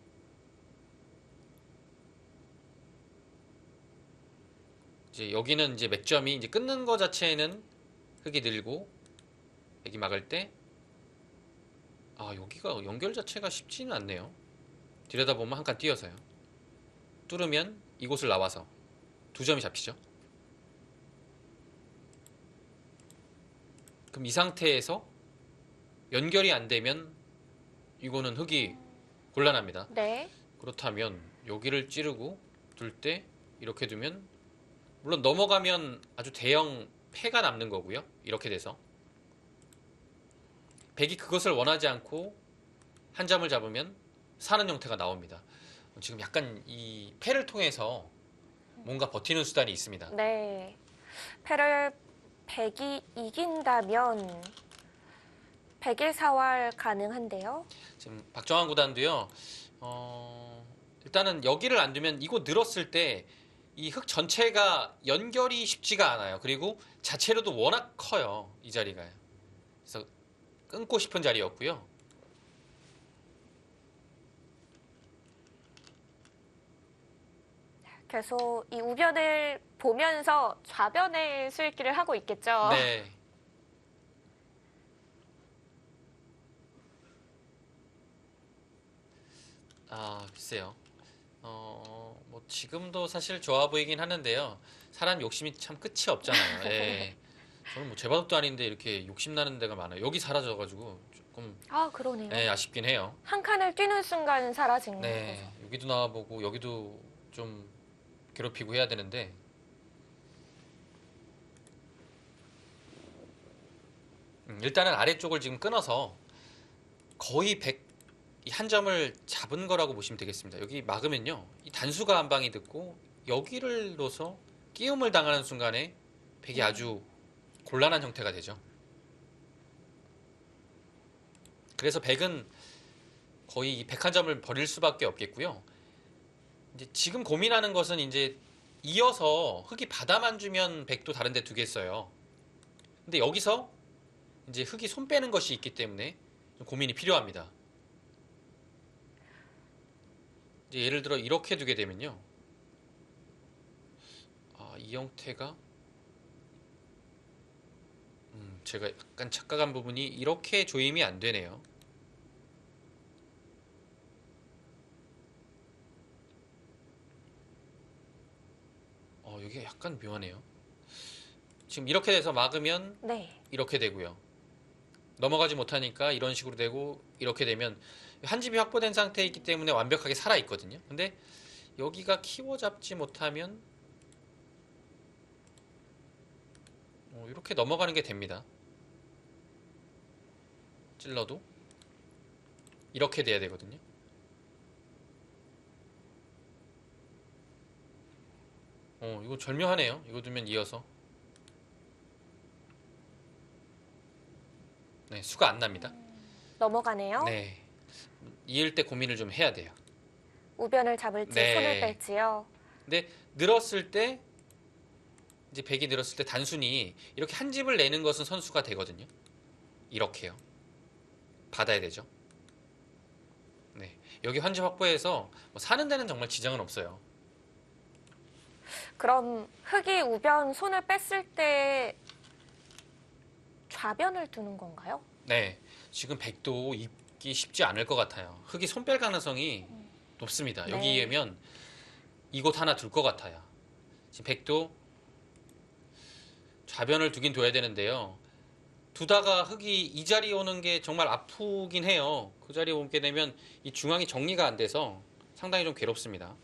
이제 여기는 이제 맥점이 이제 끊는 거 자체는 흙이 늘고 여기 막을 때 여기가 연결 자체가 쉽지는 않네요. 들여다보면 한 칸 띄어서요. 뚫으면 이곳을 나와서 두 점이 잡히죠. 그럼 이 상태에서 연결이 안 되면 이거는 흙이 곤란합니다. 네. 그렇다면 여기를 찌르고 둘 때 이렇게 두면 물론 넘어가면 아주 대형 패가 남는 거고요. 이렇게 돼서 백이 그것을 원하지 않고 한 점을 잡으면 사는 형태가 나옵니다. 지금 약간 이 패를 통해서 뭔가 버티는 수단이 있습니다. 네. 패를 백이 이긴다면 백일 사활 가능한데요. 지금 박정환 구단도요. 일단은 여기를 안 두면 이거 늘었을 때 이 흙 전체가 연결이 쉽지가 않아요. 그리고 자체로도 워낙 커요. 이 자리가. 그래서 끊고 싶은 자리였고요. 계속 이 우변을 보면서 좌변의 수익기를 하고 있겠죠. 네. 아, 글쎄요. 뭐 지금도 사실 좋아 보이긴 하는데요. 사람 욕심이 참 끝이 없잖아요. 예. 저는 뭐 제방도 아닌데 이렇게 욕심 나는 데가 많아요. 여기 사라져가지고 조금 아, 그러네요. 예, 아쉽긴 해요. 한 칸을 뛰는 순간 사라진 네, 거죠. 여기도 나와보고 여기도 좀 괴롭히고 해야 되는데 일단은 아래쪽을 지금 끊어서 거의 100, 이 한 점을 잡은 거라고 보시면 되겠습니다. 여기 막으면요, 이 단수가 한 방이 듣고 여기를 넣어서 끼움을 당하는 순간에 100이 아주 곤란한 형태가 되죠. 그래서 100은 거의 101점을 버릴 수밖에 없겠고요. 이제 지금 고민하는 것은 이제 이어서 흙이 바다만 주면 100도 다른 데 두겠어요. 근데 여기서 이제 흙이 손 빼는 것이 있기 때문에 좀 고민이 필요합니다. 이제 예를 들어 이렇게 두게 되면요. 이 형태가 제가 약간 착각한 부분이 이렇게 조임이 안 되네요. 여기가 약간 묘하네요. 지금 이렇게 돼서 막으면 네. 이렇게 되고요. 넘어가지 못하니까 이런 식으로 되고, 이렇게 되면 한 집이 확보된 상태에 있기 때문에 완벽하게 살아 있거든요. 근데 여기가 키워 잡지 못하면 이렇게 넘어가는 게 됩니다. 찔러도 이렇게 돼야 되거든요. 이거 절묘하네요. 이거 두면 이어서. 네, 수가 안 납니다. 넘어가네요. 네, 이을 때 고민을 좀 해야 돼요. 우변을 잡을지 네. 손을 뺄지요. 근데 늘었을 때, 이제 100이 늘었을 때 단순히 이렇게 한 집을 내는 것은 선수가 되거든요. 이렇게요. 받아야 되죠. 네, 여기 한 집 확보해서 뭐 사는 데는 정말 지장은 없어요. 그럼 흙이 우변 손을 뺐을 때 좌변을 두는 건가요? 네, 지금 100도 입기 쉽지 않을 것 같아요. 흙이 손 뺄 가능성이 높습니다. 네. 여기에면 이곳 하나 둘 것 같아요. 지금 100도 좌변을 두긴 둬야 되는데요. 두다가 흙이 이 자리에 오는 게 정말 아프긴 해요. 그 자리에 오게 되면 이 중앙이 정리가 안 돼서 상당히 좀 괴롭습니다.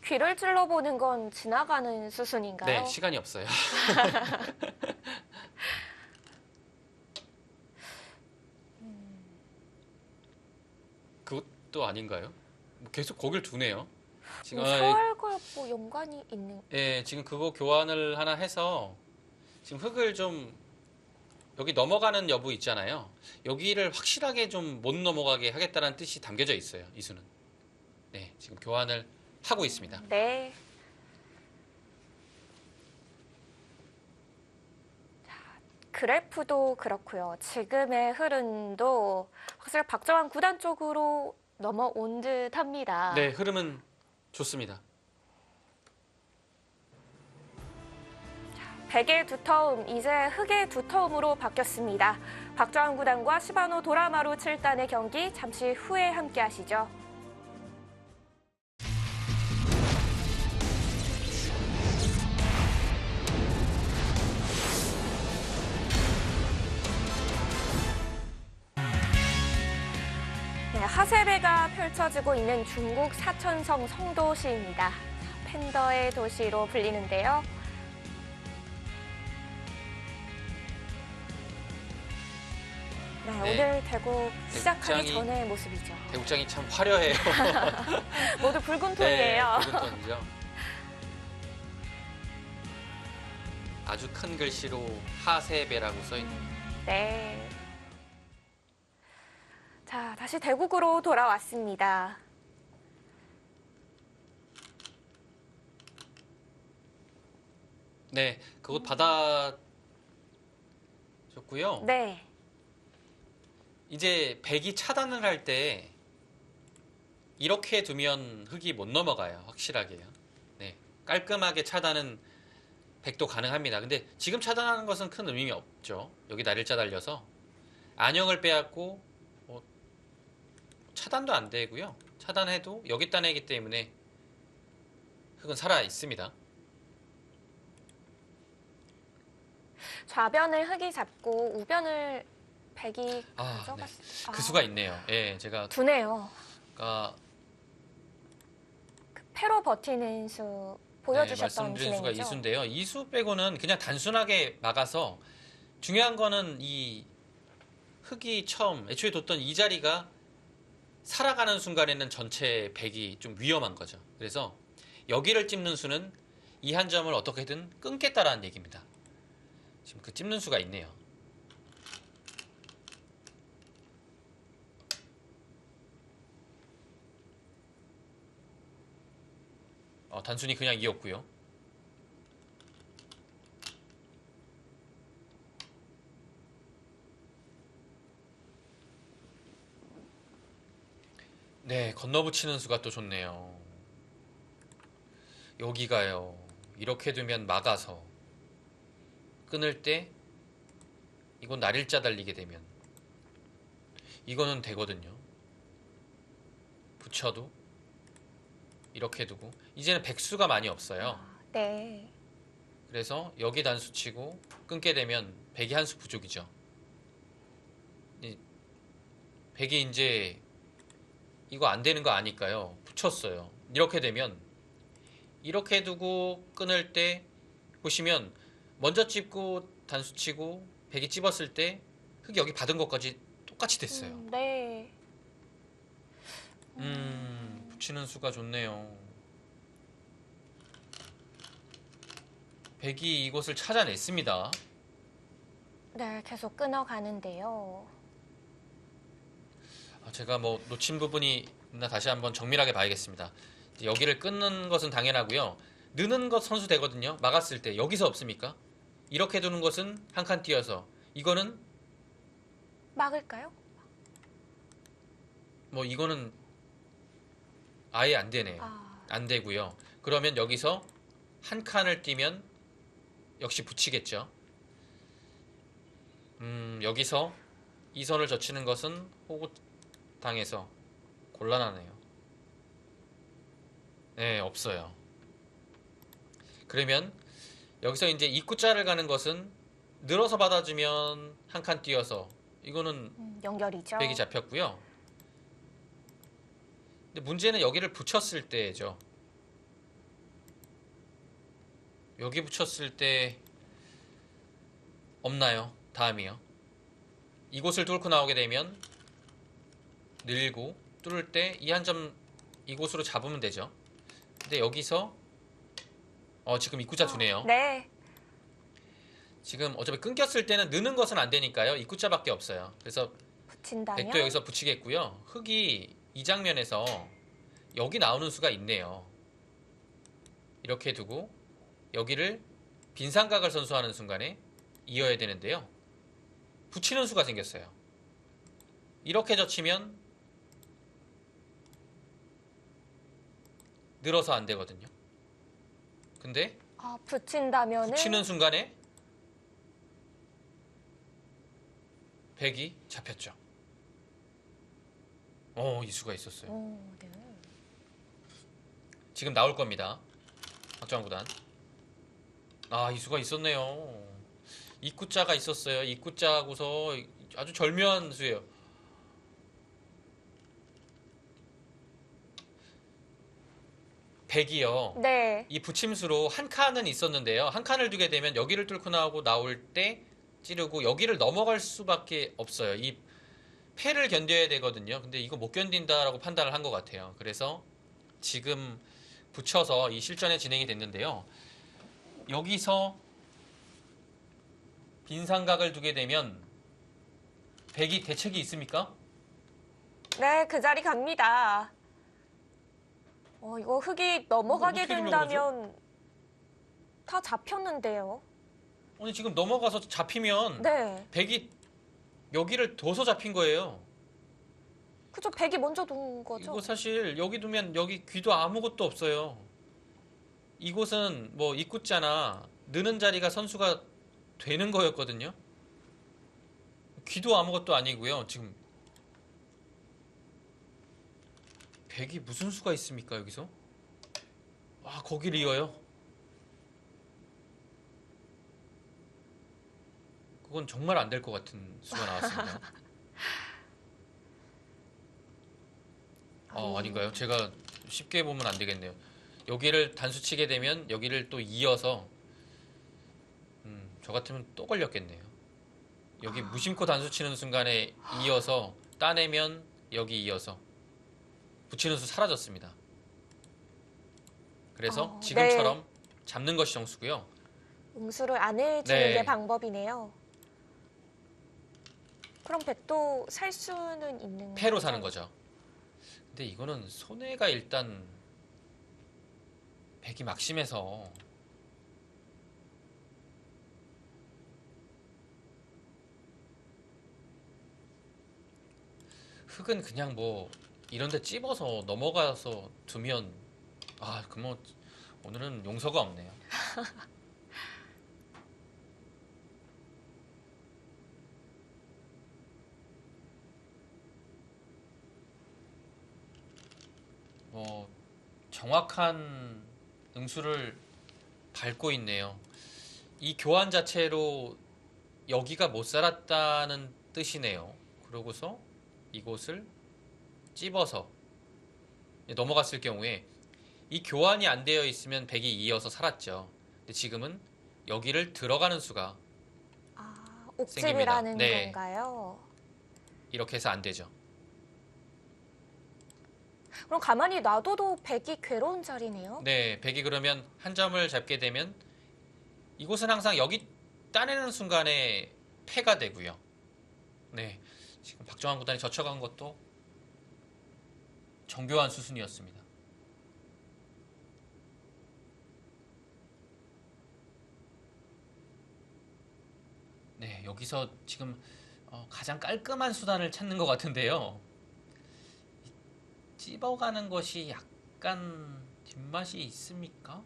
귀를 찔러보는 건 지나가는 수순인가요? 네, 시간이 없어요. 그것도 아닌가요? 뭐 계속 거길 두네요. 지금 서울과 뭐 연관이 있는. 예, 지금 그거 교환을 하나 해서 지금 흙을 좀 여기 넘어가는 여부 있잖아요. 여기를 확실하게 좀 못 넘어가게 하겠다는 뜻이 담겨져 있어요. 이 수는. 네, 지금 교환을 하고 있습니다. 네. 자, 그래프도 그렇고요. 지금의 흐름도 확실히 박정환 구단 쪽으로 넘어온 듯합니다. 네, 흐름은 좋습니다. 100의 두터움, 이제 흙의 두터움으로 바뀌었습니다. 박정환 구단과 시바노 도라마루 7단의 경기 잠시 후에 함께 하시죠. 네, 하세베가 펼쳐지고 있는 중국 사천성 성도시입니다. 팬더의 도시로 불리는데요. 네, 네. 오늘 대국 시작하기 대국장이- 전의 모습이죠. 대국장이 참 화려해요. 모두 붉은 톤이에요. 네, 붉은 톤이죠. 아주 큰 글씨로 하세베라고 써있네요. 네. 자, 다시 대국으로 돌아왔습니다. 네, 그것 받아줬고요. 네. 이제 백이 차단을 할 때 이렇게 두면 흙이 못 넘어가요. 확실하게요. 네, 깔끔하게 차단은 백도 가능합니다. 근데 지금 차단하는 것은 큰 의미 없죠. 여기 날일자 달려서 안형을 빼앗고 차단도 안 되고요. 차단해도 여기 따내기 때문에 흙은 살아 있습니다. 좌변을 흙이 잡고 우변을 백이 가져갔습니다. 그 수가 있네요. 예, 제가 두네요. 아까 패로 버티는 수 보여주셨던 말씀드린 수가 진행이죠. 이수인데요. 이수 빼고는 그냥 단순하게 막아서 중요한 거는 이 흙이 처음 애초에 뒀던 이 자리가 살아가는 순간에는 전체 백이 좀 위험한 거죠. 그래서 여기를 찝는 수는 이 한 점을 어떻게든 끊겠다라는 얘기입니다. 지금 그 찝는 수가 있네요. 단순히 그냥 이었고요. 네, 건너붙이는 수가 또 좋네요. 여기가요. 이렇게 두면 막아서 끊을 때 이건 날일자 달리게 되면 이거는 되거든요. 붙여도 이렇게 두고 이제는 백수가 많이 없어요. 네. 그래서 여기 단수 치고 끊게 되면 백이 한 수 부족이죠. 백이 이제 이거 안 되는 거 아니까요. 붙였어요. 이렇게 되면 이렇게 두고 끊을 때 보시면 먼저 찝고 단수 치고 백이 찝었을 때 흙이 여기 받은 것까지 똑같이 됐어요. 네. 붙이는 수가 좋네요. 백이 이곳을 찾아냈습니다. 네, 계속 끊어가는데요. 제가 뭐 놓친 부분이 있나 다시 한번 정밀하게 봐야겠습니다. 이제 여기를 끊는 것은 당연하고요. 느는 것 선수 되거든요. 막았을 때 여기서 없습니까? 이렇게 두는 것은 한 칸 띄어서 이거는 막을까요? 뭐 이거는 아예 안 되네요. 안 되고요. 그러면 여기서 한 칸을 띄면 역시 붙이겠죠. 여기서 이 선을 젖히는 것은 호구당해서 곤란하네요. 네, 없어요. 그러면 여기서 이제 입구자를 가는 것은 늘어서 받아주면 한 칸 띄어서 이거는 연결이죠. 백이 잡혔고요. 근데 문제는 여기를 붙였을 때죠. 여기 붙였을 때 없나요? 다음이요. 이곳을 뚫고 나오게 되면 늘고 뚫을 때 이 한 점 이곳으로 잡으면 되죠. 근데 여기서 지금 입구자 두네요. 네. 지금 어차피 끊겼을 때는 느는 것은 안 되니까요. 입구자밖에 없어요. 그래서 붙인다면 백도 여기서 붙이겠고요. 흙이 이 장면에서 여기 나오는 수가 있네요. 이렇게 두고 여기를 빈삼각을 선수하는 순간에 이어야 되는데요. 붙이는 수가 생겼어요. 이렇게 젖히면 늘어서 안 되거든요. 근데 붙인다면은 붙이는 순간에 백이 잡혔죠. 이 수가 있었어요. 네. 지금 나올 겁니다. 박정환 구단. 이 수가 있었네요. 입구자가 있었어요. 입구자하고서 아주 절묘한 수예요. 백이요. 네. 이 붙임수로 한 칸은 있었는데요. 한 칸을 두게 되면 여기를 뚫고 나오고 나올 때 찌르고 여기를 넘어갈 수밖에 없어요. 이 패를 견뎌야 되거든요. 근데 이거 못 견딘다라고 판단을 한 것 같아요. 그래서 지금 붙여서 이 실전에 진행이 됐는데요. 여기서 빈삼각을 두게 되면 백이 대책이 있습니까? 네, 그 자리 갑니다. 이거 흙이 넘어가게 어떻게 된다면 다 잡혔는데요. 아니 지금 넘어가서 잡히면 네. 백이 여기를 둬서 잡힌 거예요. 그죠, 백이 먼저 둔 거죠. 이거 사실 여기 두면 여기 귀도 아무것도 없어요. 이곳은 뭐 입구자나 느는 자리가 선수가 되는 거였거든요. 귀도 아무것도 아니고요. 지금 백이 무슨 수가 있습니까 여기서? 아 거기를 이어요. 그건 정말 안 될 것 같은 수가 나왔습니다. 아닌가요? 제가 쉽게 보면 안 되겠네요. 여기를 단수 치게 되면 여기를 또 이어서 저 같으면 또 걸렸겠네요. 여기 무심코 단수 치는 순간에 이어서 따내면 여기 이어서 붙이는 수 사라졌습니다. 그래서 지금처럼 잡는 것이 정수고요. 응수를 안 해주는 네. 게 방법이네요. 그럼 백도 살 수는 있는 패로 거죠? 사는 거죠. 근데 이거는 손해가 일단 백이 막심해서 흙은 그냥 뭐 이런데 찝어서 넘어가서 두면 그 뭐 오늘은 용서가 없네요. 뭐 정확한 응수를 밟고 있네요. 이 교환 자체로 여기가 못 살았다는 뜻이네요. 그러고서 이곳을 찝어서 넘어갔을 경우에 이 교환이 안 되어 있으면 백이 이어서 살았죠. 근데 지금은 여기를 들어가는 수가 옥집이라는 네. 건가요? 이렇게 해서 안 되죠. 그럼 가만히 놔둬도 백이 괴로운 자리네요? 네, 백이 그러면 한 점을 잡게 되면 이곳은 항상 여기 따내는 순간에 패가 되고요. 네, 지금 박정환 구단이 젖혀간 것도 정교한 수순이었습니다. 네, 여기서 지금 가장 깔끔한 수단을 찾는 것 같은데요. 찝어가는 것이 약간 뒷맛이 있습니까?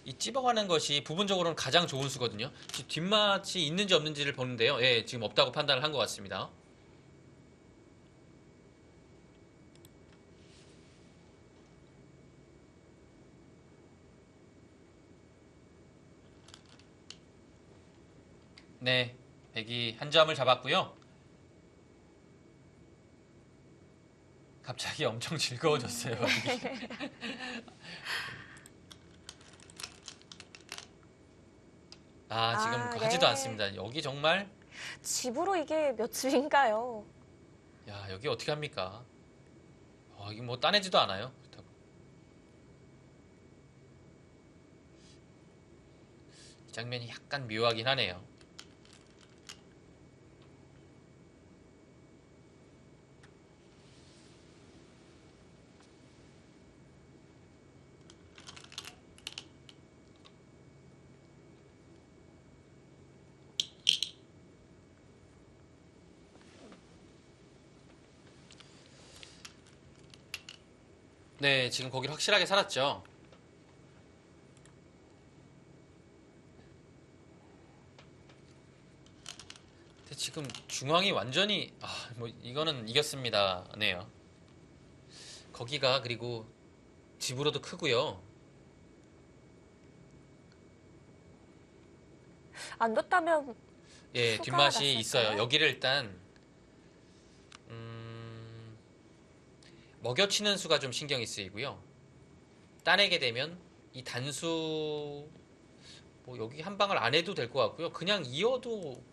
이 찝어가는 것이 부분적으로는 가장 좋은 수거든요. 뒷맛이 있는지 없는지를 보는데요. 예, 지금 없다고 판단을 한 것 같습니다. 네, 백이 한 점을 잡았고요. 갑자기 엄청 즐거워졌어요. 지금 가지도 네. 않습니다. 여기 정말 집으로 이게 몇 집인가요? 야, 여기 어떻게 합니까? 이게 뭐 따내지도 않아요. 그렇다고. 이 장면이 약간 묘하긴 하네요. 네, 지금 거기를 확실하게 살았죠. 근데 지금 중앙이 완전히 뭐 이거는 이겼습니다. 네요. 거기가 그리고 집으로도 크고요. 안 뒀다면 예, 수가 뒷맛이 났을까요? 있어요. 여기를 일단 먹여치는 수가 좀 신경이 쓰이고요. 따내게 되면 이 단수 뭐 여기 한 방을 안 해도 될 것 같고요. 그냥 이어도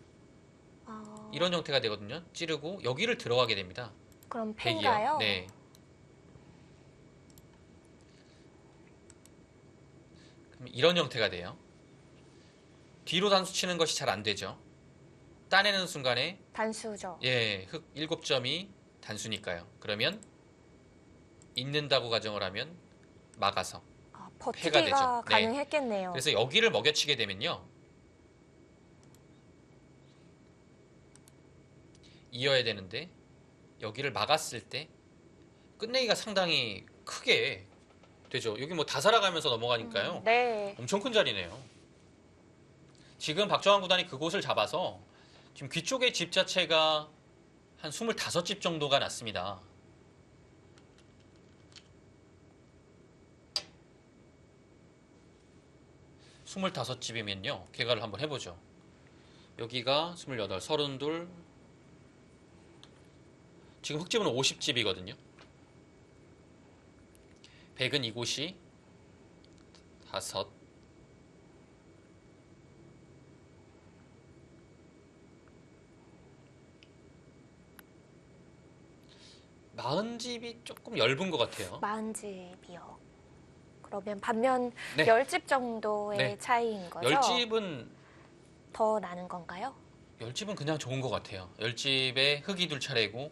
이런 형태가 되거든요. 찌르고 여기를 들어가게 됩니다. 그럼 백이요. 패인가요? 네. 그럼 이런 형태가 돼요. 뒤로 단수 치는 것이 잘 안 되죠. 따내는 순간에 단수죠. 예, 흑 7점이 단수니까요. 그러면 있는다고 가정을 하면 막아서 패가 되죠. 버티기가 네. 가능했겠네요. 그래서 여기를 먹여치게 되면요. 이어야 되는데 여기를 막았을 때 끝내기가 상당히 크게 되죠. 여기 뭐 다 살아가면서 넘어가니까요. 네. 엄청 큰 자리네요. 지금 박정환 구단이 그곳을 잡아서 지금 귀 쪽의 집 자체가 한 25집 정도가 났습니다. 스물다섯 집이면요. 개가를 한번 해보죠. 여기가 28, 32. 지금 흑집은 50집이거든요. 100은 이곳이 5. 40집이 조금 얇은 것 같아요. 40집이요. 그러면 반면 네. 10집 정도의 네. 차이인 거죠? 10집은 더 나는 건가요? 10집은 그냥 좋은 것 같아요. 10집에 흑이 둘 차례고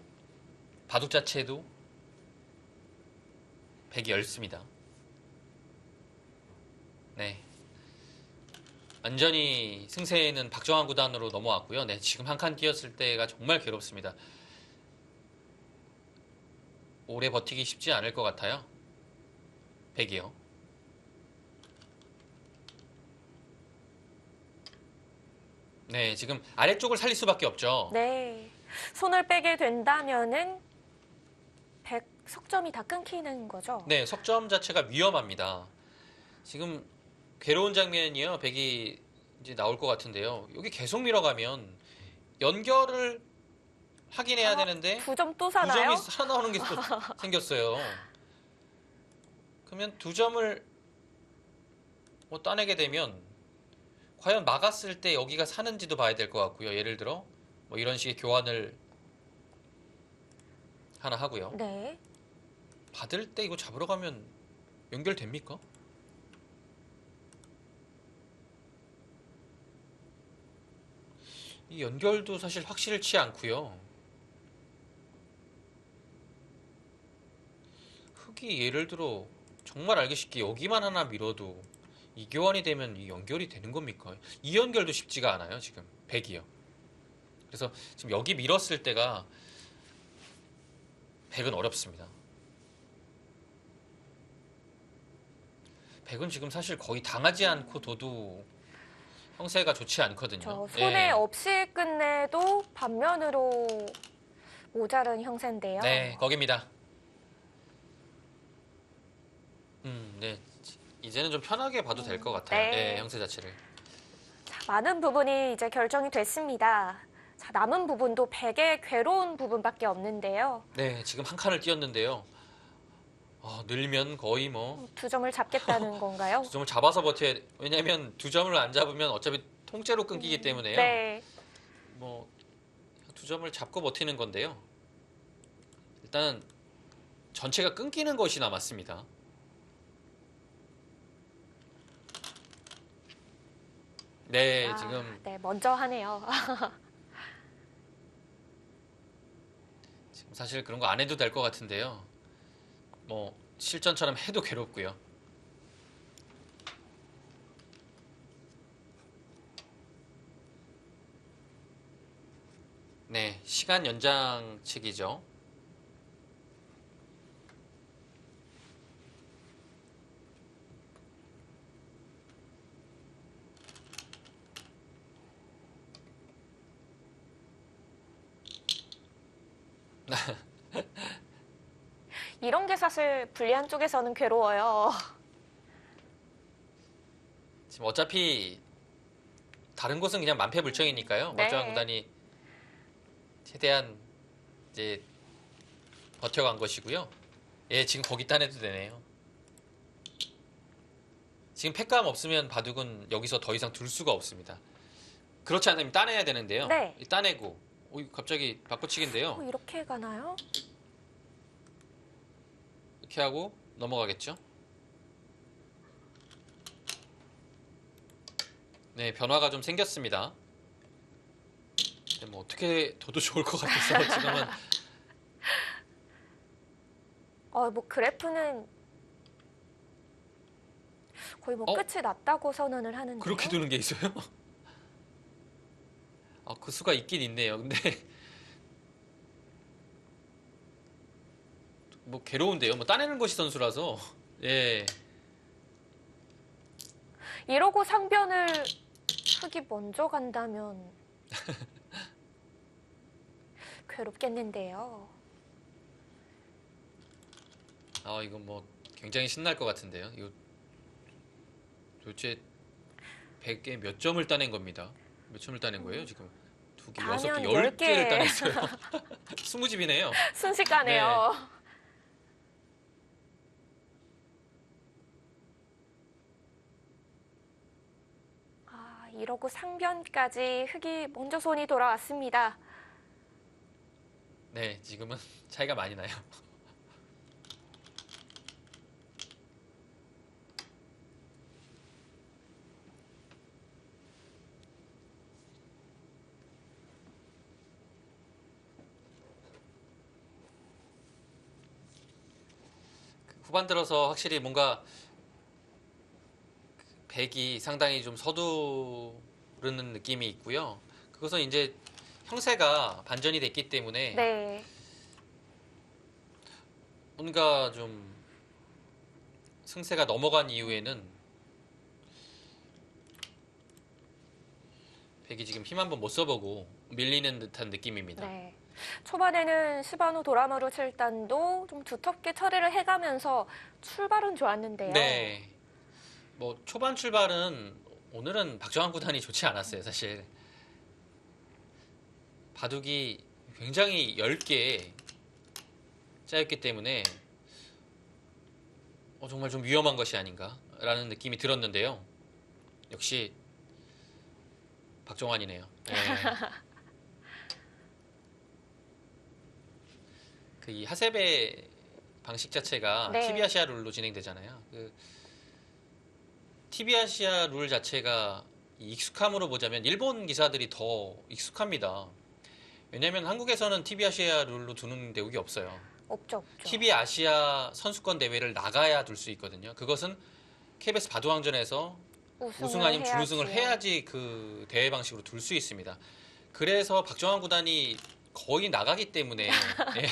바둑 자체도 100이 얇습니다. 네. 완전히 승세는 박정환 구단으로 넘어왔고요. 네, 지금 한 칸 뛰었을 때가 정말 괴롭습니다. 오래 버티기 쉽지 않을 것 같아요. 100이요. 네, 지금 아래쪽을 살릴 수밖에 없죠. 네. 손을 빼게 된다면은 100석점이 다 끊기는 거죠? 네, 석점 자체가 위험합니다. 지금 괴로운 장면이요. 100이 이제 나올 것 같은데요. 여기 계속 밀어가면 연결을 확인해야 되는데 2점 또 2점이 사나요? 살아나오는 게 또 생겼어요. 그러면 2점을 뭐 따내게 되면 과연 막았을 때 여기가 사는지도 봐야 될 것 같고요. 예를 들어 뭐 이런 식의 교환을 하나 하고요. 네. 받을 때 이거 잡으러 가면 연결됩니까? 이 연결도 사실 확실치 않고요. 흑이 예를 들어 정말 알기 쉽게 여기만 하나 밀어도 이 교환이 되면 이 연결이 되는 겁니까? 이 연결도 쉽지가 않아요. 지금 100이요. 그래서 지금 여기 밀었을 때가 100은 어렵습니다. 100은 지금 사실 거의 당하지 않고 둬도 형세가 좋지 않거든요. 저 손해 예. 없이 끝내도 반면으로 모자른 형세인데요. 네, 거기입니다. 네. 이제는 좀 편하게 봐도 될 것 같아요. 네. 예, 형세 자체를. 자, 많은 부분이 이제 결정이 됐습니다. 자, 남은 부분도 100의 괴로운 부분밖에 없는데요. 네, 지금 한 칸을 띄었는데요. 늘면 거의 뭐 2점을 잡겠다는 건가요? 2점을 잡아서 버텨야 왜냐면 2점을 안 잡으면 어차피 통째로 끊기기 때문에요. 네. 뭐 2점을 잡고 버티는 건데요. 일단은 전체가 끊기는 것이 남았습니다. 네, 지금 네, 먼저 하네요. 지금 사실 그런 거 안 해도 될 것 같은데요. 뭐 실전처럼 해도 괴롭고요. 네, 시간 연장책이죠. 이런 게 사실 불리한 쪽에서는 괴로워요. 지금 어차피 다른 곳은 그냥 만패불청이니까요. 네. 박정환 구단이 최대한 이제 버텨간 것이고요. 예, 지금 거기 따내도 되네요. 지금 패감 없으면 바둑은 여기서 더 이상 둘 수가 없습니다. 그렇지 않으면 따내야 되는데요. 네. 따내고 갑자기 바꿔치기인데요. 이렇게 가나요? 이렇게 하고 넘어가겠죠. 네, 변화가 좀 생겼습니다. 근데 뭐 어떻게 둬도 좋을 것 같아서 지금은 뭐 그래프는 거의 뭐 어 끝이 났다고 선언을 하는데요. 그렇게 두는 게 있어요? 그 수가 있긴 있네요. 근데 뭐 괴로운데요. 뭐 따내는 것이 선수라서 예. 이러고 상변을 흙이 먼저 간다면 괴롭겠는데요. 이건 뭐 굉장히 신날 것 같은데요. 이거 도대체 100개 몇 점을 따낸 겁니다. 몇 점을 따낸 거예요, 지금? 두 개, 여섯 개, 다면 10개를 10개. 따냈어요. 20집이네요. 순식간에요. 이러고 상변까지 흙이 먼저 손이 돌아왔습니다. 네, 지금은 차이가 많이 나요. 후반 들어서 확실히 뭔가 백이 상당히 좀 서두르는 느낌이 있고요. 그것은 이제 형세가 반전이 됐기 때문에 네. 뭔가 좀 승세가 넘어간 이후에는 백이 지금 힘 한번 못 써보고 밀리는 듯한 느낌입니다. 네. 초반에는 시바노 도라마루 7단도 좀 두텁게 처리를 해가면서 출발은 좋았는데요. 네. 뭐 초반 출발은 오늘은 박정환 구단이 좋지 않았어요, 사실. 바둑이 굉장히 얇게 짜였기 때문에 정말 좀 위험한 것이 아닌가라는 느낌이 들었는데요. 역시 박정환이네요. 네. 이 하세베 방식 자체가 네. TV 아시아 룰로 진행되잖아요. TV 아시아 룰 자체가 익숙함으로 보자면 일본 기사들이 더 익숙합니다. 왜냐하면 한국에서는 TV 아시아 룰로 두는 대국이 없어요. 없죠. TV 아시아 선수권 대회를 나가야 둘 수 있거든요. 그것은 KBS 바둑왕전에서 우승 아니면 준우승을 해야지 그 대회 방식으로 둘 수 있습니다. 그래서 박정환 구단이 거의 나가기 때문에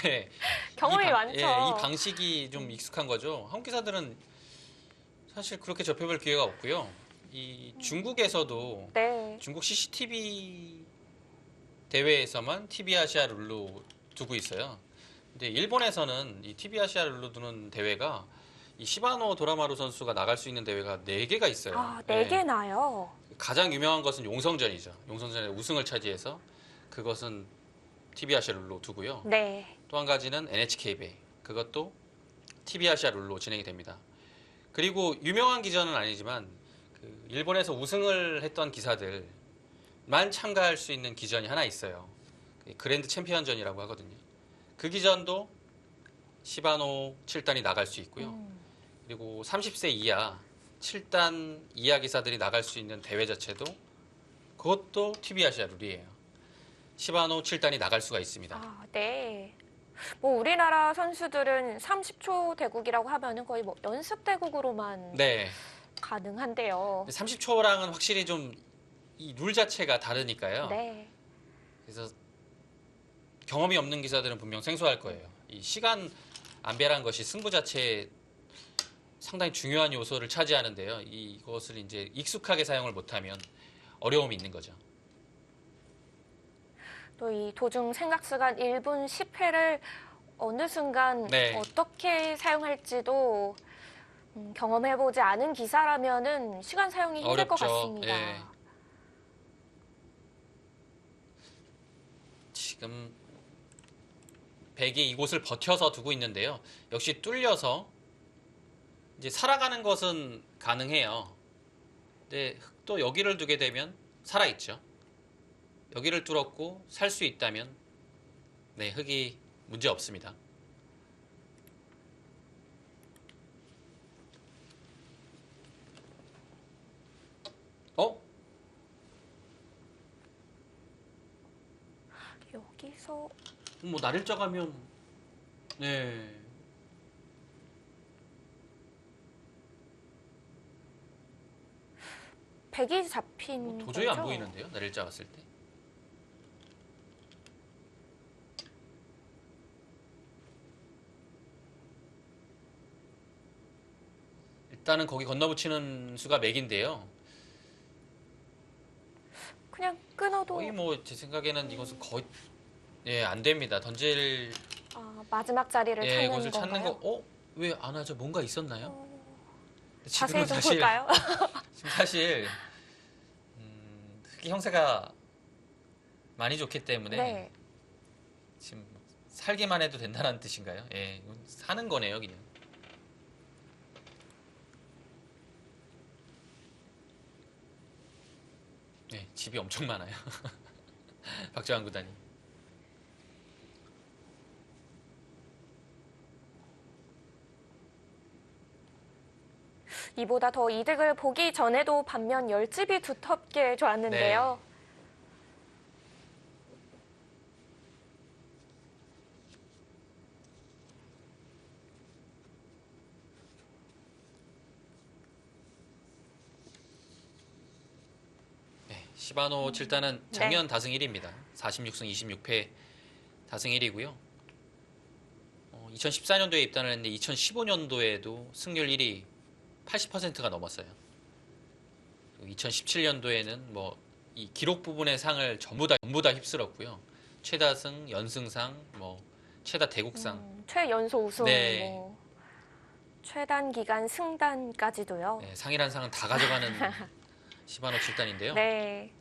예, 경험이 많죠. 이 방식이 좀 익숙한 거죠. 한국 기사들은 사실 그렇게 접해볼 기회가 없고요. 이 중국에서도 네. 중국 CCTV 대회에서만 TV 아시아 룰로 두고 있어요. 근데 일본에서는 이 TV 아시아 룰로 두는 대회가 이 시바노 도라마루 선수가 나갈 수 있는 대회가 4개가 있어요. 4개나요? 가장 유명한 것은 용성전이죠. 용성전에 우승을 차지해서 그것은 TV 아시아 룰로 두고요. 네. 또 한 가지는 NHK배. 그것도 TV 아시아 룰로 진행이 됩니다. 그리고 유명한 기전은 아니지만 일본에서 우승을 했던 기사들만 참가할 수 있는 기전이 하나 있어요. 그랜드 챔피언전이라고 하거든요. 그 기전도 시바노 7단이 나갈 수 있고요. 그리고 30세 이하 7단 이하 기사들이 나갈 수 있는 대회 자체도 그것도 TV 아시아 룰이에요. 시바노 7단이 나갈 수가 있습니다. 네. 뭐 우리나라 선수들은 30초 대국이라고 하면은 거의 뭐 연습 대국으로만 네. 가능한데요. 30초랑은 확실히 좀 이 룰 자체가 다르니까요. 네. 그래서 경험이 없는 기사들은 분명 생소할 거예요. 이 시간 안배라는 것이 승부 자체에 상당히 중요한 요소를 차지하는데요. 이것을 이제 익숙하게 사용을 못하면 어려움이 있는 거죠. 또 이 도중 생각시간 1분 10회를 어느 순간 네. 어떻게 사용할지도 경험해보지 않은 기사라면은 시간 사용이 힘들 어렵죠. 것 같습니다. 예. 지금 백이 이곳을 버텨서 두고 있는데요. 역시 뚫려서 이제 살아가는 것은 가능해요. 근데 흑도 여기를 두게 되면 살아있죠. 여기를 뚫었고 살 수 있다면 네, 흑이 문제 없습니다. 여기서 뭐 날일자 가면 네. 백이 잡힌 도저히 거죠? 안 보이는데요. 날일자 갔을 때. 일단은 거기 건너붙이는 수가 맥인데요. 그냥 끊어도 거의 뭐 제 생각에는 이것은 거의 안 됩니다. 던질 마지막 자리를 찾는 것을 찾는 건가요? 거 왜 안 하죠? 뭔가 있었나요? 자세히 지금은 좀 사실 볼까요? 지금 사실 흙이 형세가 많이 좋기 때문에 네. 지금 살기만 해도 된다는 뜻인가요? 예, 이건 사는 거네요, 그냥. 네, 집이 엄청 많아요. 박정환 구단이. 이보다 더 이득을 보기 전에도 반면 열집이 두텁게 좋았는데요. 시바노 7단은 작년 다승 1위입니다. 46승 26패 다승 1위고요. 2014년도에 입단을 했는데 2015년도에도 승률 1위 80%가 넘었어요. 2017년도에는 뭐 이 기록 부분의 상을 전부 다 휩쓸었고요. 최다승, 연승상, 뭐 최다 대국상, 최연소 우승, 네. 뭐 최단 기간 승단까지도요. 네, 상이란 상은 다 가져가는 시바노 7단인데요. 네.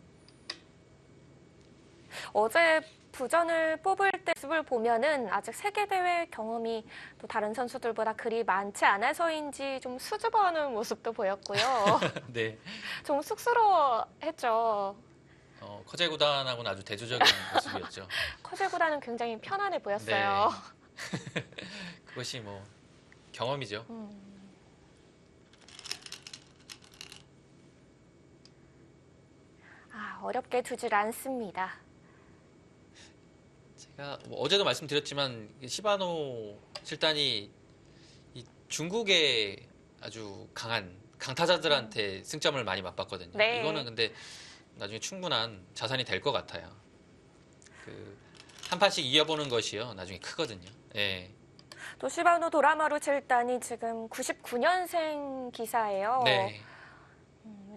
어제 부전을 뽑을 때 모습을 보면은 아직 세계 대회 경험이 또 다른 선수들보다 그리 많지 않아서인지 좀 수줍어하는 모습도 보였고요. 네. 좀 쑥스러워했죠. 커제 구단하고는 아주 대조적인 모습이었죠. 커제 구단은 굉장히 편안해 보였어요. 네. 그것이 뭐 경험이죠. 어렵게 두질 않습니다. 제가 뭐 어제도 말씀드렸지만 시바노 7단이 이 중국의 아주 강한 강타자들한테 승점을 많이 맛봤거든요. 네. 이거는 근데 나중에 충분한 자산이 될 것 같아요. 한 판씩 이어보는 것이요. 나중에 크거든요. 예. 또 시바노 도라마루 7단이 지금 99년생 기사예요. 네.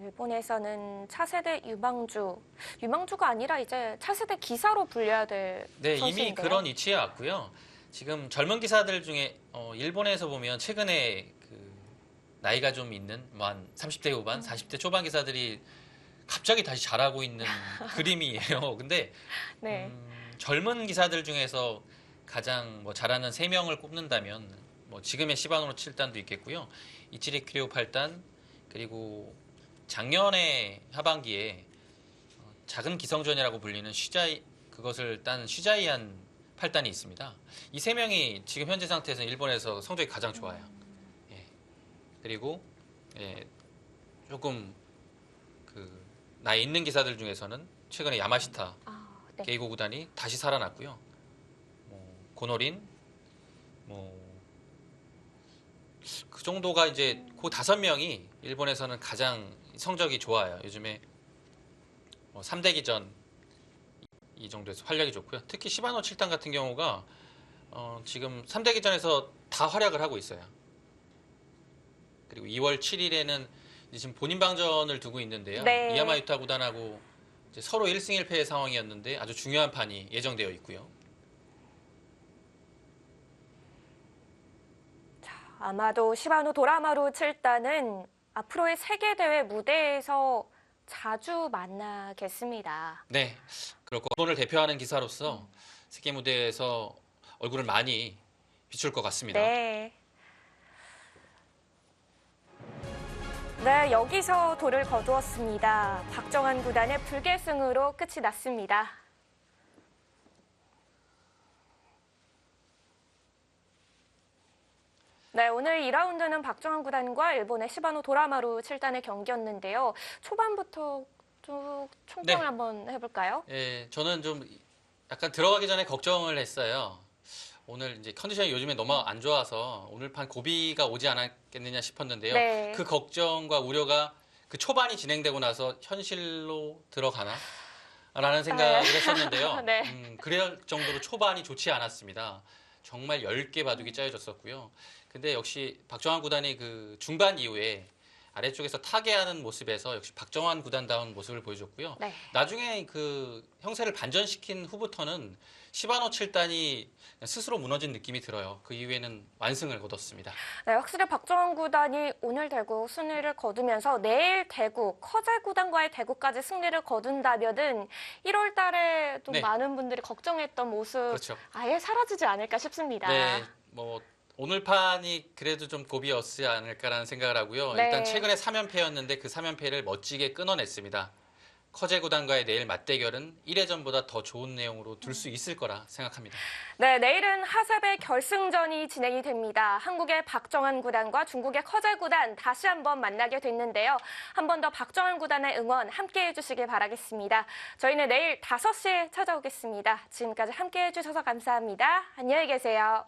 일본에서는 차세대 유망주가 아니라 이제 차세대 기사로 불려야 될 네, 선수인데요. 이미 그런 위치에 왔고요. 지금 젊은 기사들 중에 일본에서 보면 최근에 나이가 좀 있는 뭐 한 30대 후반, 40대 초반 기사들이 갑자기 다시 잘하고 있는 그림이에요. 근데 네. 젊은 기사들 중에서 가장 뭐 잘하는 3명을 꼽는다면 뭐 지금의 시바노 7단도 있겠고요. 이치리 키리오 8단 그리고 작년에 하반기에 작은 기성전이라고 불리는 그것을 딴 슈자이안 8단이 있습니다. 이 3명이 지금 현재 상태에서 일본에서 성적이 가장 좋아요. 예. 그리고 조금 나이 있는 기사들 중에서는 최근에 야마시타 네. 게이고 구단이 다시 살아났고요. 고노린 그 정도가 이제 그 5명이 일본에서는 가장 성적이 좋아요. 요즘에 3대 기전 이 정도에서 활약이 좋고요. 특히 시바노 7단 같은 경우가 지금 3대 기전에서 다 활약을 하고 있어요. 그리고 2월 7일에는 지금 본인 방전을 두고 있는데요. 네. 이야마 유타 구단하고 이제 서로 1승 1패의 상황이었는데 아주 중요한 판이 예정되어 있고요. 아마도 시바노 도라마루 7단은 앞으로의 세계대회 무대에서 자주 만나겠습니다. 네, 그렇고 일본을 대표하는 기사로서 세계 무대에서 얼굴을 많이 비출 것 같습니다. 네. 네, 여기서 도를 거두었습니다. 박정환 구단의 불계승으로 끝이 났습니다. 네, 오늘 2라운드는 박정환 구단과 일본의 시바노 도라마루 7단의 경기였는데요. 초반부터 쭉 총평을 네. 한번 해볼까요? 예, 저는 좀 약간 들어가기 전에 걱정을 했어요. 오늘 이제 컨디션이 요즘에 너무 안 좋아서 오늘 판 고비가 오지 않았겠느냐 싶었는데요. 네. 그 걱정과 우려가 그 초반이 진행되고 나서 현실로 들어가나? 라는 생각을 했었는데요. 네. 그럴 정도로 초반이 좋지 않았습니다. 정말 10개 바둑이 짜여졌었고요. 근데 역시 박정환 구단이 그 중반 이후에 아래쪽에서 타개하는 모습에서 역시 박정환 구단다운 모습을 보여줬고요. 네. 나중에 그 형세를 반전시킨 후부터는 시바노 7단이 스스로 무너진 느낌이 들어요. 그 이후에는 완승을 거뒀습니다. 네, 확실히 박정환 구단이 오늘 대구 승리를 거두면서 내일 대구, 커제 구단과의 대구까지 승리를 거둔다면은 1월 달에 또 네. 많은 분들이 걱정했던 모습 그렇죠. 아예 사라지지 않을까 싶습니다. 네, 뭐 오늘 판이 그래도 좀 고비였지 않을까라는 생각을 하고요. 네. 일단 최근에 3연패였는데 그 3연패를 멋지게 끊어냈습니다. 커제 구단과의 내일 맞대결은 1회전보다 더 좋은 내용으로 둘 수 있을 거라 생각합니다. 네, 내일은 하셉의 결승전이 진행이 됩니다. 한국의 박정환 구단과 중국의 커제 구단 다시 한번 만나게 됐는데요. 한 번 더 박정환 구단의 응원 함께 해주시길 바라겠습니다. 저희는 내일 5시에 찾아오겠습니다. 지금까지 함께 해주셔서 감사합니다. 안녕히 계세요.